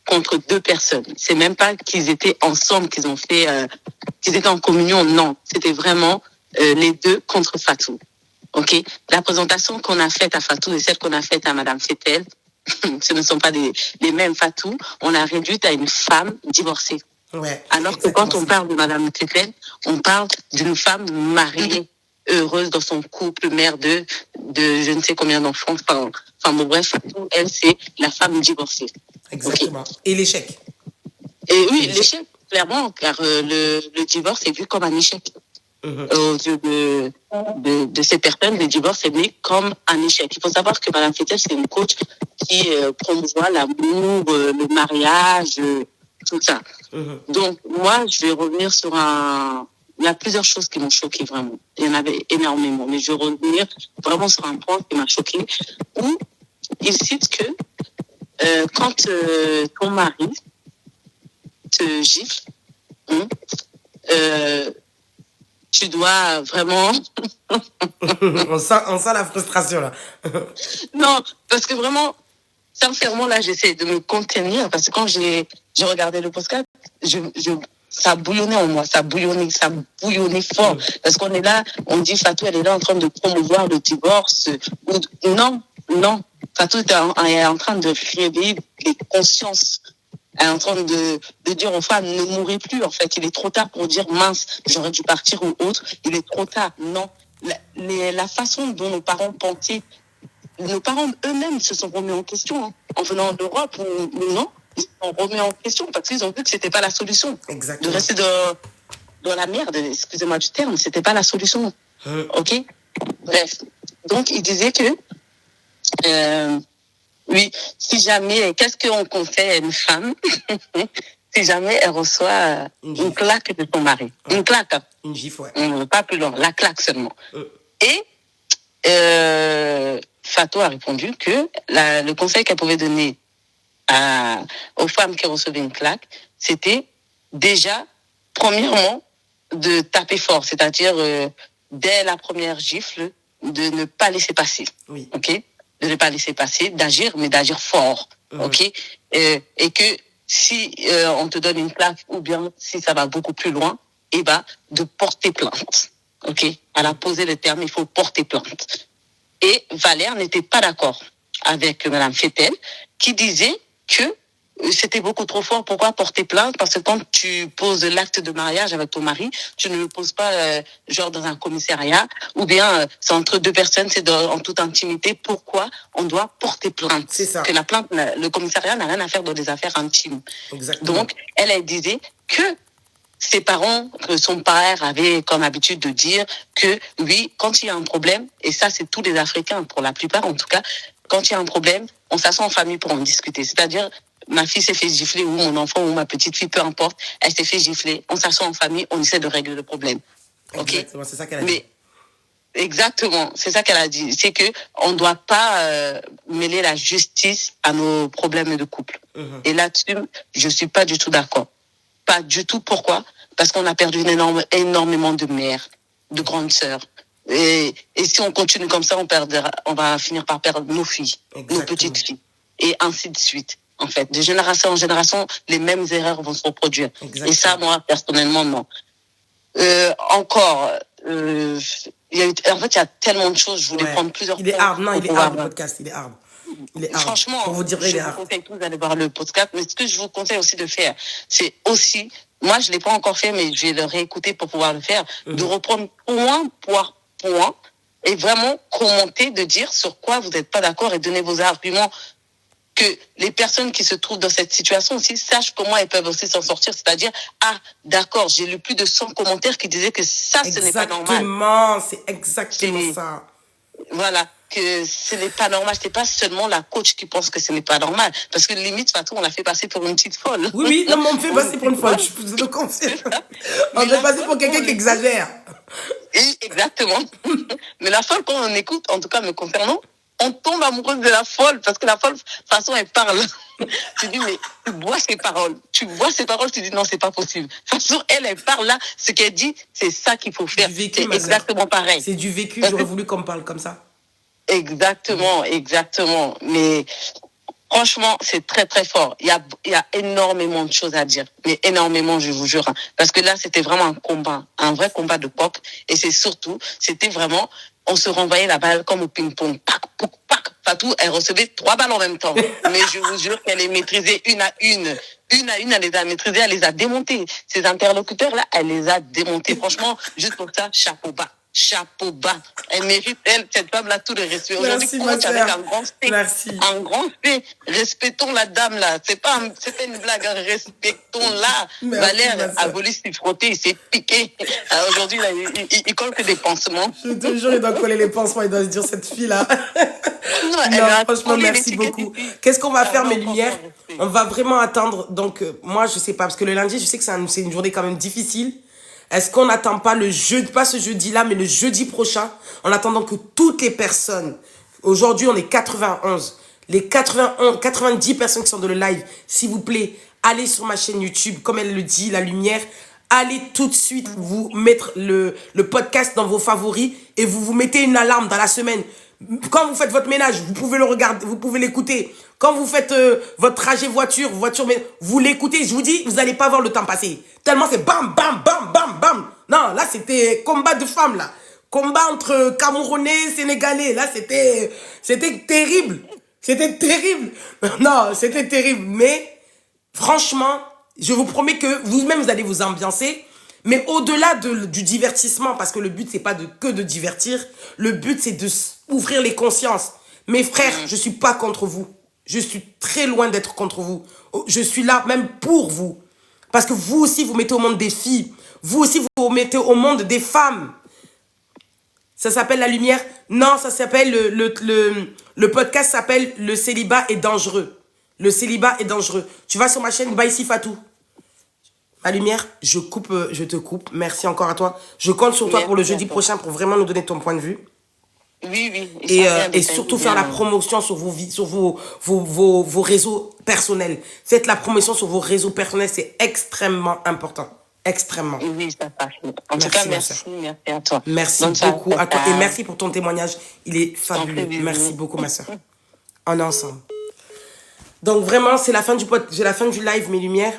contre deux personnes. C'est même pas qu'ils étaient ensemble, qu'ils étaient en communion, non. C'était vraiment les deux contre Fatou. Ok. La présentation qu'on a faite à Fatou et celle qu'on a faite à Madame Fetel, ce ne sont pas les mêmes Fatou. On l'a réduite à une femme divorcée. Ouais, alors que quand on parle de Madame Fetel, on parle d'une femme mariée, heureuse dans son couple, mère de je ne sais combien d'enfants. Enfin bon, bref, Fatou, elle, c'est la femme divorcée. Exactement. Okay. Et l'échec. Et oui, l'échec, clairement, car le divorce est vu comme un échec. Aux yeux de ces personnes, le divorce est vu comme un échec. Il faut savoir que Madame Fetel, c'est une coach qui promouvoit l'amour, le mariage, tout ça. Donc, moi, je vais revenir sur il y a plusieurs choses qui m'ont choqué vraiment. Il y en avait énormément, mais je vais revenir vraiment sur un point qui m'a choqué, où il cite que quand ton mari te gifle, tu dois vraiment... on sent la frustration, là. Non, parce que vraiment, sincèrement, là, j'essaie de me contenir, parce que quand j'ai regardé le podcast, ça bouillonnait en moi, ça bouillonnait fort. Parce qu'on est là, on dit Fatou, elle est là en train de promouvoir le divorce. Non. Fatou est en train de réveiller les consciences. Elle est en train de dire aux femmes, ne mourrez plus, en fait. Il est trop tard pour dire, mince, j'aurais dû partir ou autre. Il est trop tard. Non. La façon dont nos parents pensaient, nos parents eux-mêmes se sont remis en question, hein. En venant en Europe ou non, ils se sont remis en question parce qu'ils ont vu que c'était pas la solution. Exactement. De rester dans la merde, excusez-moi du terme, c'était pas la solution. Ok? Bref. Donc, il disait que, oui, si jamais, qu'est-ce qu'on conseille à une femme si jamais elle reçoit une claque de son mari? Une claque. Une gifle, ouais. Pas plus loin, la claque seulement. Et Fatou a répondu que le conseil qu'elle pouvait donner aux femmes qui recevaient une claque, c'était déjà, premièrement, de taper fort, c'est-à-dire dès la première gifle, de ne pas laisser passer. Oui. Ok? De ne pas laisser passer, d'agir, mais d'agir fort. Ok? Et que si on te donne une claque, ou bien si ça va beaucoup plus loin, de porter plainte. Ok? Elle a posé le terme, il faut porter plainte. Et Valère n'était pas d'accord avec Madame Fetel, qui disait que c'était beaucoup trop fort. Pourquoi porter plainte? Parce que quand tu poses l'acte de mariage avec ton mari, tu ne le poses pas genre dans un commissariat, ou bien c'est entre deux personnes, c'est en toute intimité. Pourquoi on doit porter plainte? C'est ça. Que la plainte, le commissariat n'a rien à faire dans des affaires intimes. Exactement. Donc, elle disait que ses parents, que son père avait comme habitude de dire que oui, quand il y a un problème, et ça c'est tous les Africains, pour la plupart en tout cas, quand il y a un problème, on s'assoit en famille pour en discuter. C'est-à-dire, ma fille s'est fait gifler, ou mon enfant, ou ma petite fille, peu importe, elle s'est fait gifler, on s'assoit en famille, on essaie de régler le problème. Exactement, c'est ça qu'elle a dit. Exactement, c'est ça qu'elle a dit. C'est que on doit pas mêler la justice à nos problèmes de couple. Et là-dessus, je suis pas du tout d'accord. Pas du tout. Pourquoi? Parce qu'on a perdu énormément de mères, de grandes sœurs. Et si on continue comme ça, on va finir par perdre nos filles, nos petites filles, et ainsi de suite. en fait. De génération en génération, les mêmes erreurs vont se reproduire. Exactement. Et ça, moi, personnellement, non. Encore, en fait, il y a tellement de choses. Je voulais prendre plusieurs. Il est hard, non, il est hard le podcast, il est hard. Il est hard. Franchement, pour vous dire, je vous conseille tous d'aller voir le podcast. Mais ce que je vous conseille aussi de faire, c'est aussi, moi, je l'ai pas encore fait, mais je vais le réécouter pour pouvoir le faire, de reprendre point par point et vraiment commenter, de dire sur quoi vous n'êtes pas d'accord et donner vos arguments. Que les personnes qui se trouvent dans cette situation aussi sachent comment elles peuvent aussi s'en sortir. C'est-à-dire, d'accord, j'ai lu plus de 100 commentaires qui disaient que ça, ce n'est pas normal. Exactement, c'est exactement ça. Voilà, que ce n'est pas normal. C'est pas seulement la coach qui pense que ce n'est pas normal. Parce que limite, Fatou, on l'a fait passer pour une petite folle. Oui, non, mais on me fait passer pour une folle, je vous le confirme. On me fait passer pour quelqu'un qui exagère. Exactement. Mais la folle, quand on écoute, en tout cas me concernant, on tombe amoureuse de la folle, parce que la folle, de toute façon, elle parle. Tu dis, mais tu vois ses paroles. Tu vois ses paroles, tu dis, non, c'est pas possible. De toute façon, elle parle là, ce qu'elle dit, c'est ça qu'il faut faire. Vécu, c'est exactement pareil. C'est du vécu, j'aurais voulu qu'on me parle comme ça. Exactement, exactement. Mais franchement, c'est très, très fort. Il y a énormément de choses à dire. Mais énormément, je vous jure. Parce que là, c'était vraiment un combat. Un vrai combat de pop. Et c'était vraiment, on se renvoyait la balle comme au ping-pong. Pac, pac, pac. Fatou, elle recevait 3 balles en même temps. Mais je vous jure qu'elle les maîtrisait une à une. Une à une, elle les a maîtrisées, elle les a démontées. Ces interlocuteurs-là, elle les a démontés. Franchement, juste pour ça, chapeau bas. Chapeau bas. Elle mérite, cette femme-là, tout le respect. Aujourd'hui, coach avec un grand C. Merci. Un grand C. Respectons la dame, là. C'est pas une blague, hein. Respectons-la. Valère a voulu s'y frotter, il s'est piqué. Aujourd'hui, là, il colle que des pansements. Je te jure, il doit coller les pansements, il doit se dire, cette fille-là. Non, franchement, merci beaucoup. Qu'est-ce qu'on va faire, mes lumières? On va vraiment attendre. Donc, moi, je sais pas, parce que le lundi, je sais que c'est une journée quand même difficile. Est-ce qu'on n'attend pas le jeudi, pas ce jeudi-là, mais le jeudi prochain, en attendant que toutes les personnes, aujourd'hui on est 91, les 90 personnes qui sont dans le live, s'il vous plaît, allez sur ma chaîne YouTube, comme elle le dit, La Lumière, allez tout de suite vous mettre le podcast dans vos favoris et vous mettez une alarme dans la semaine. Quand vous faites votre ménage, vous pouvez le regarder, vous pouvez l'écouter. Quand vous faites votre trajet voiture, mais vous l'écoutez, je vous dis, vous n'allez pas voir le temps passer. Tellement c'est bam, bam, bam, bam, bam. Non, là, c'était combat de femmes, là. Combat entre Camerounais, Sénégalais. Là, c'était terrible. C'était terrible. Non, c'était terrible. Mais, franchement, je vous promets que vous-même, vous allez vous ambiancer. Mais au-delà du divertissement, parce que le but, c'est pas que de divertir. Le but, c'est d'ouvrir les consciences. Mes frères, je suis pas contre vous. Je suis très loin d'être contre vous. Je suis là même pour vous. Parce que vous aussi, vous mettez au monde des filles. Vous aussi, vous mettez au monde des femmes. Ça s'appelle La Lumière. Non, ça s'appelle... Le podcast s'appelle Le célibat est dangereux. Le célibat est dangereux. Tu vas sur ma chaîne Baïsi Fatou. Ma Lumière, je te coupe. Merci encore à toi. Je compte sur toi pour le jeudi prochain pour vraiment nous donner ton point de vue. Oui. Et surtout faire la promotion sur vos réseaux personnels. Faites la promotion sur vos réseaux personnels, c'est extrêmement important. Extrêmement. Oui, ça passe. En tout cas, merci à toi. Merci beaucoup à toi et merci pour ton témoignage. Il est fabuleux. Merci beaucoup, ma soeur. On est ensemble. Donc vraiment, c'est la fin du live, mes lumières.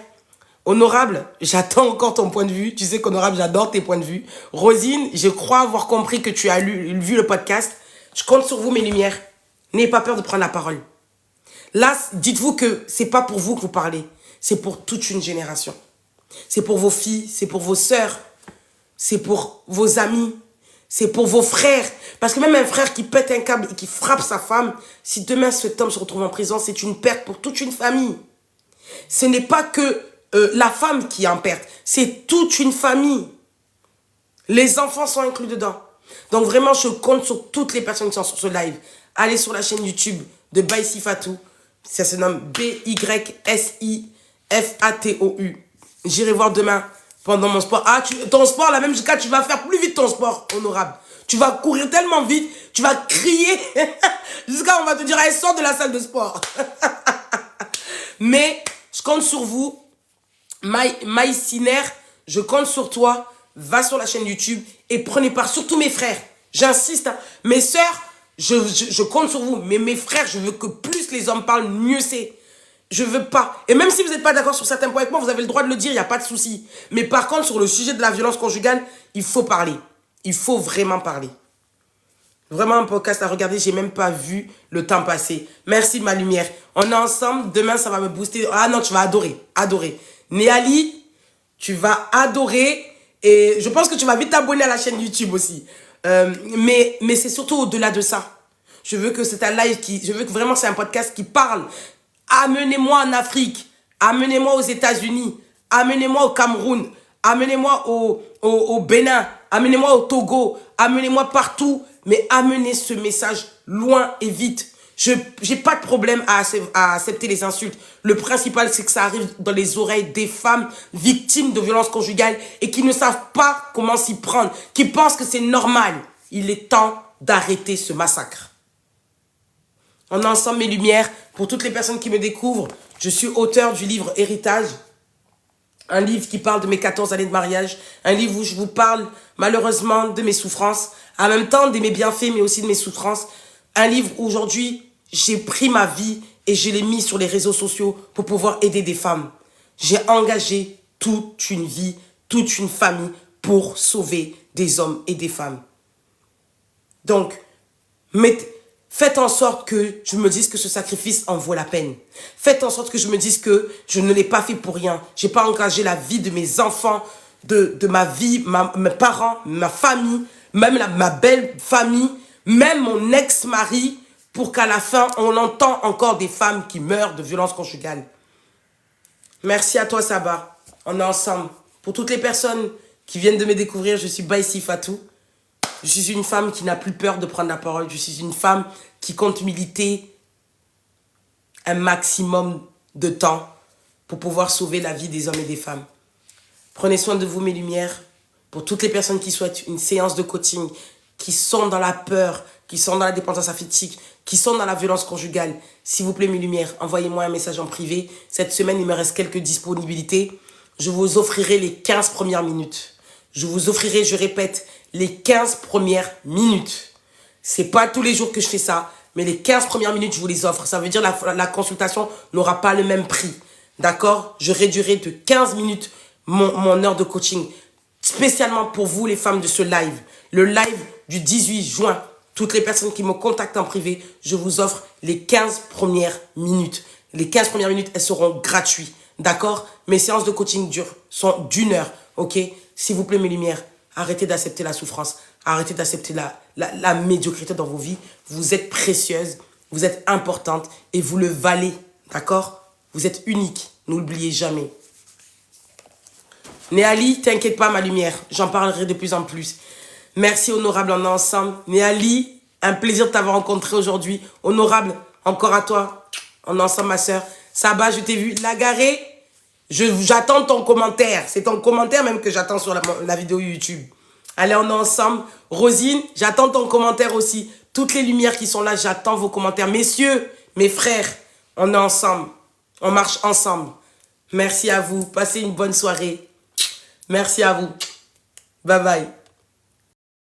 Honorable, j'attends encore ton point de vue. Tu sais qu'Honorable, j'adore tes points de vue. Rosine, je crois avoir compris que tu as vu le podcast. Je compte sur vous, mes lumières. N'ayez pas peur de prendre la parole. Là, dites-vous que c'est pas pour vous que vous parlez. C'est pour toute une génération. C'est pour vos filles, c'est pour vos sœurs, c'est pour vos amis, c'est pour vos frères. Parce que même un frère qui pète un câble et qui frappe sa femme, si demain cet homme se retrouve en prison, c'est une perte pour toute une famille. Ce n'est pas que la femme qui est en perte, c'est toute une famille. Les enfants sont inclus dedans. Donc vraiment, je compte sur toutes les personnes qui sont sur ce live. Allez sur la chaîne YouTube de Baïsi Fatou. Ça se nomme BYSIFATOU. J'irai voir demain pendant mon sport. Ton sport, là, même jusqu'à tu vas faire plus vite ton sport, Honorable. Tu vas courir tellement vite, tu vas crier jusqu'à on va te dire, allez, sors de la salle de sport. Mais je compte sur vous. Maïsiner, je compte sur toi. Va sur la chaîne YouTube et prenez part. Surtout mes frères. J'insiste. Hein. Mes sœurs, je compte sur vous. Mais mes frères, je veux que plus les hommes parlent, mieux c'est. Je veux pas. Et même si vous n'êtes pas d'accord sur certains points avec moi, vous avez le droit de le dire, il n'y a pas de souci. Mais par contre, sur le sujet de la violence conjugale, il faut parler. Il faut vraiment parler. Vraiment un podcast à regarder, j'ai même pas vu le temps passer. Merci ma lumière. On est ensemble, demain ça va me booster. Ah non, tu vas adorer, adorer. Néali, tu vas adorer et je pense que tu vas vite t'abonner à la chaîne YouTube aussi. Mais c'est surtout au-delà de ça. Je veux que c'est un live je veux que vraiment c'est un podcast qui parle. Amenez-moi en Afrique, amenez-moi aux États-Unis, amenez-moi au Cameroun, amenez-moi au Bénin, amenez-moi au Togo, amenez-moi partout, mais amenez ce message loin et vite. Je n'ai pas de problème à accepter les insultes. Le principal, c'est que ça arrive dans les oreilles des femmes victimes de violences conjugales et qui ne savent pas comment s'y prendre, qui pensent que c'est normal. Il est temps d'arrêter ce massacre. On est ensemble, mes lumières. Pour toutes les personnes qui me découvrent, je suis auteur du livre Héritage. Un livre qui parle de mes 14 années de mariage. Un livre où je vous parle malheureusement de mes souffrances. En même temps de mes bienfaits, mais aussi de mes souffrances. Un livre où aujourd'hui, j'ai pris ma vie et je l'ai mis sur les réseaux sociaux pour pouvoir aider des femmes. J'ai engagé toute une vie, toute une famille pour sauver des hommes et des femmes. Donc, faites en sorte que je me dise que ce sacrifice en vaut la peine. Faites en sorte que je me dise que je ne l'ai pas fait pour rien. Je n'ai pas engagé la vie de mes enfants, de ma vie, mes parents, ma famille, même ma belle famille, même mon ex-mari, pour qu'à la fin, on entend encore des femmes qui meurent de violences conjugales. Merci à toi, Saba. On est ensemble. Pour toutes les personnes qui viennent de me découvrir, je suis Baïsi Fatou. Je suis une femme qui n'a plus peur de prendre la parole. Je suis une femme qui compte militer un maximum de temps pour pouvoir sauver la vie des hommes et des femmes. Prenez soin de vous, mes lumières. Pour toutes les personnes qui souhaitent une séance de coaching, qui sont dans la peur, qui sont dans la dépendance affective, qui sont dans la violence conjugale, s'il vous plaît, mes lumières, envoyez-moi un message en privé. Cette semaine, il me reste quelques disponibilités. Je vous offrirai les 15 premières minutes. Je vous offrirai, je répète, les 15 premières minutes. C'est pas tous les jours que je fais ça, mais les 15 premières minutes, je vous les offre. Ça veut dire que la consultation n'aura pas le même prix. D'accord? Je réduirai de 15 minutes mon heure de coaching, spécialement pour vous, les femmes de ce live. Le live du 18 juin. Toutes les personnes qui me contactent en privé, je vous offre les 15 premières minutes. Les 15 premières minutes, elles seront gratuites. D'accord? Mes séances de coaching sont d'1 heure. Ok? S'il vous plaît, mes lumières, arrêtez d'accepter la souffrance. Arrêtez d'accepter la médiocrité dans vos vies. Vous êtes précieuses, vous êtes importantes et vous le valez. D'accord? Vous êtes unique. N'oubliez jamais. Néali, t'inquiète pas, ma lumière. J'en parlerai de plus en plus. Merci, Honorable, on est ensemble. Néali, un plaisir de t'avoir rencontré aujourd'hui. Honorable, encore à toi. On est ensemble, ma soeur. Saba, je t'ai vu. Lagaré, j'attends ton commentaire. C'est ton commentaire même que j'attends sur la vidéo YouTube. Allez, on est ensemble. Rosine, j'attends ton commentaire aussi. Toutes les lumières qui sont là, j'attends vos commentaires. Messieurs, mes frères, on est ensemble. On marche ensemble. Merci à vous. Passez une bonne soirée. Merci à vous. Bye bye.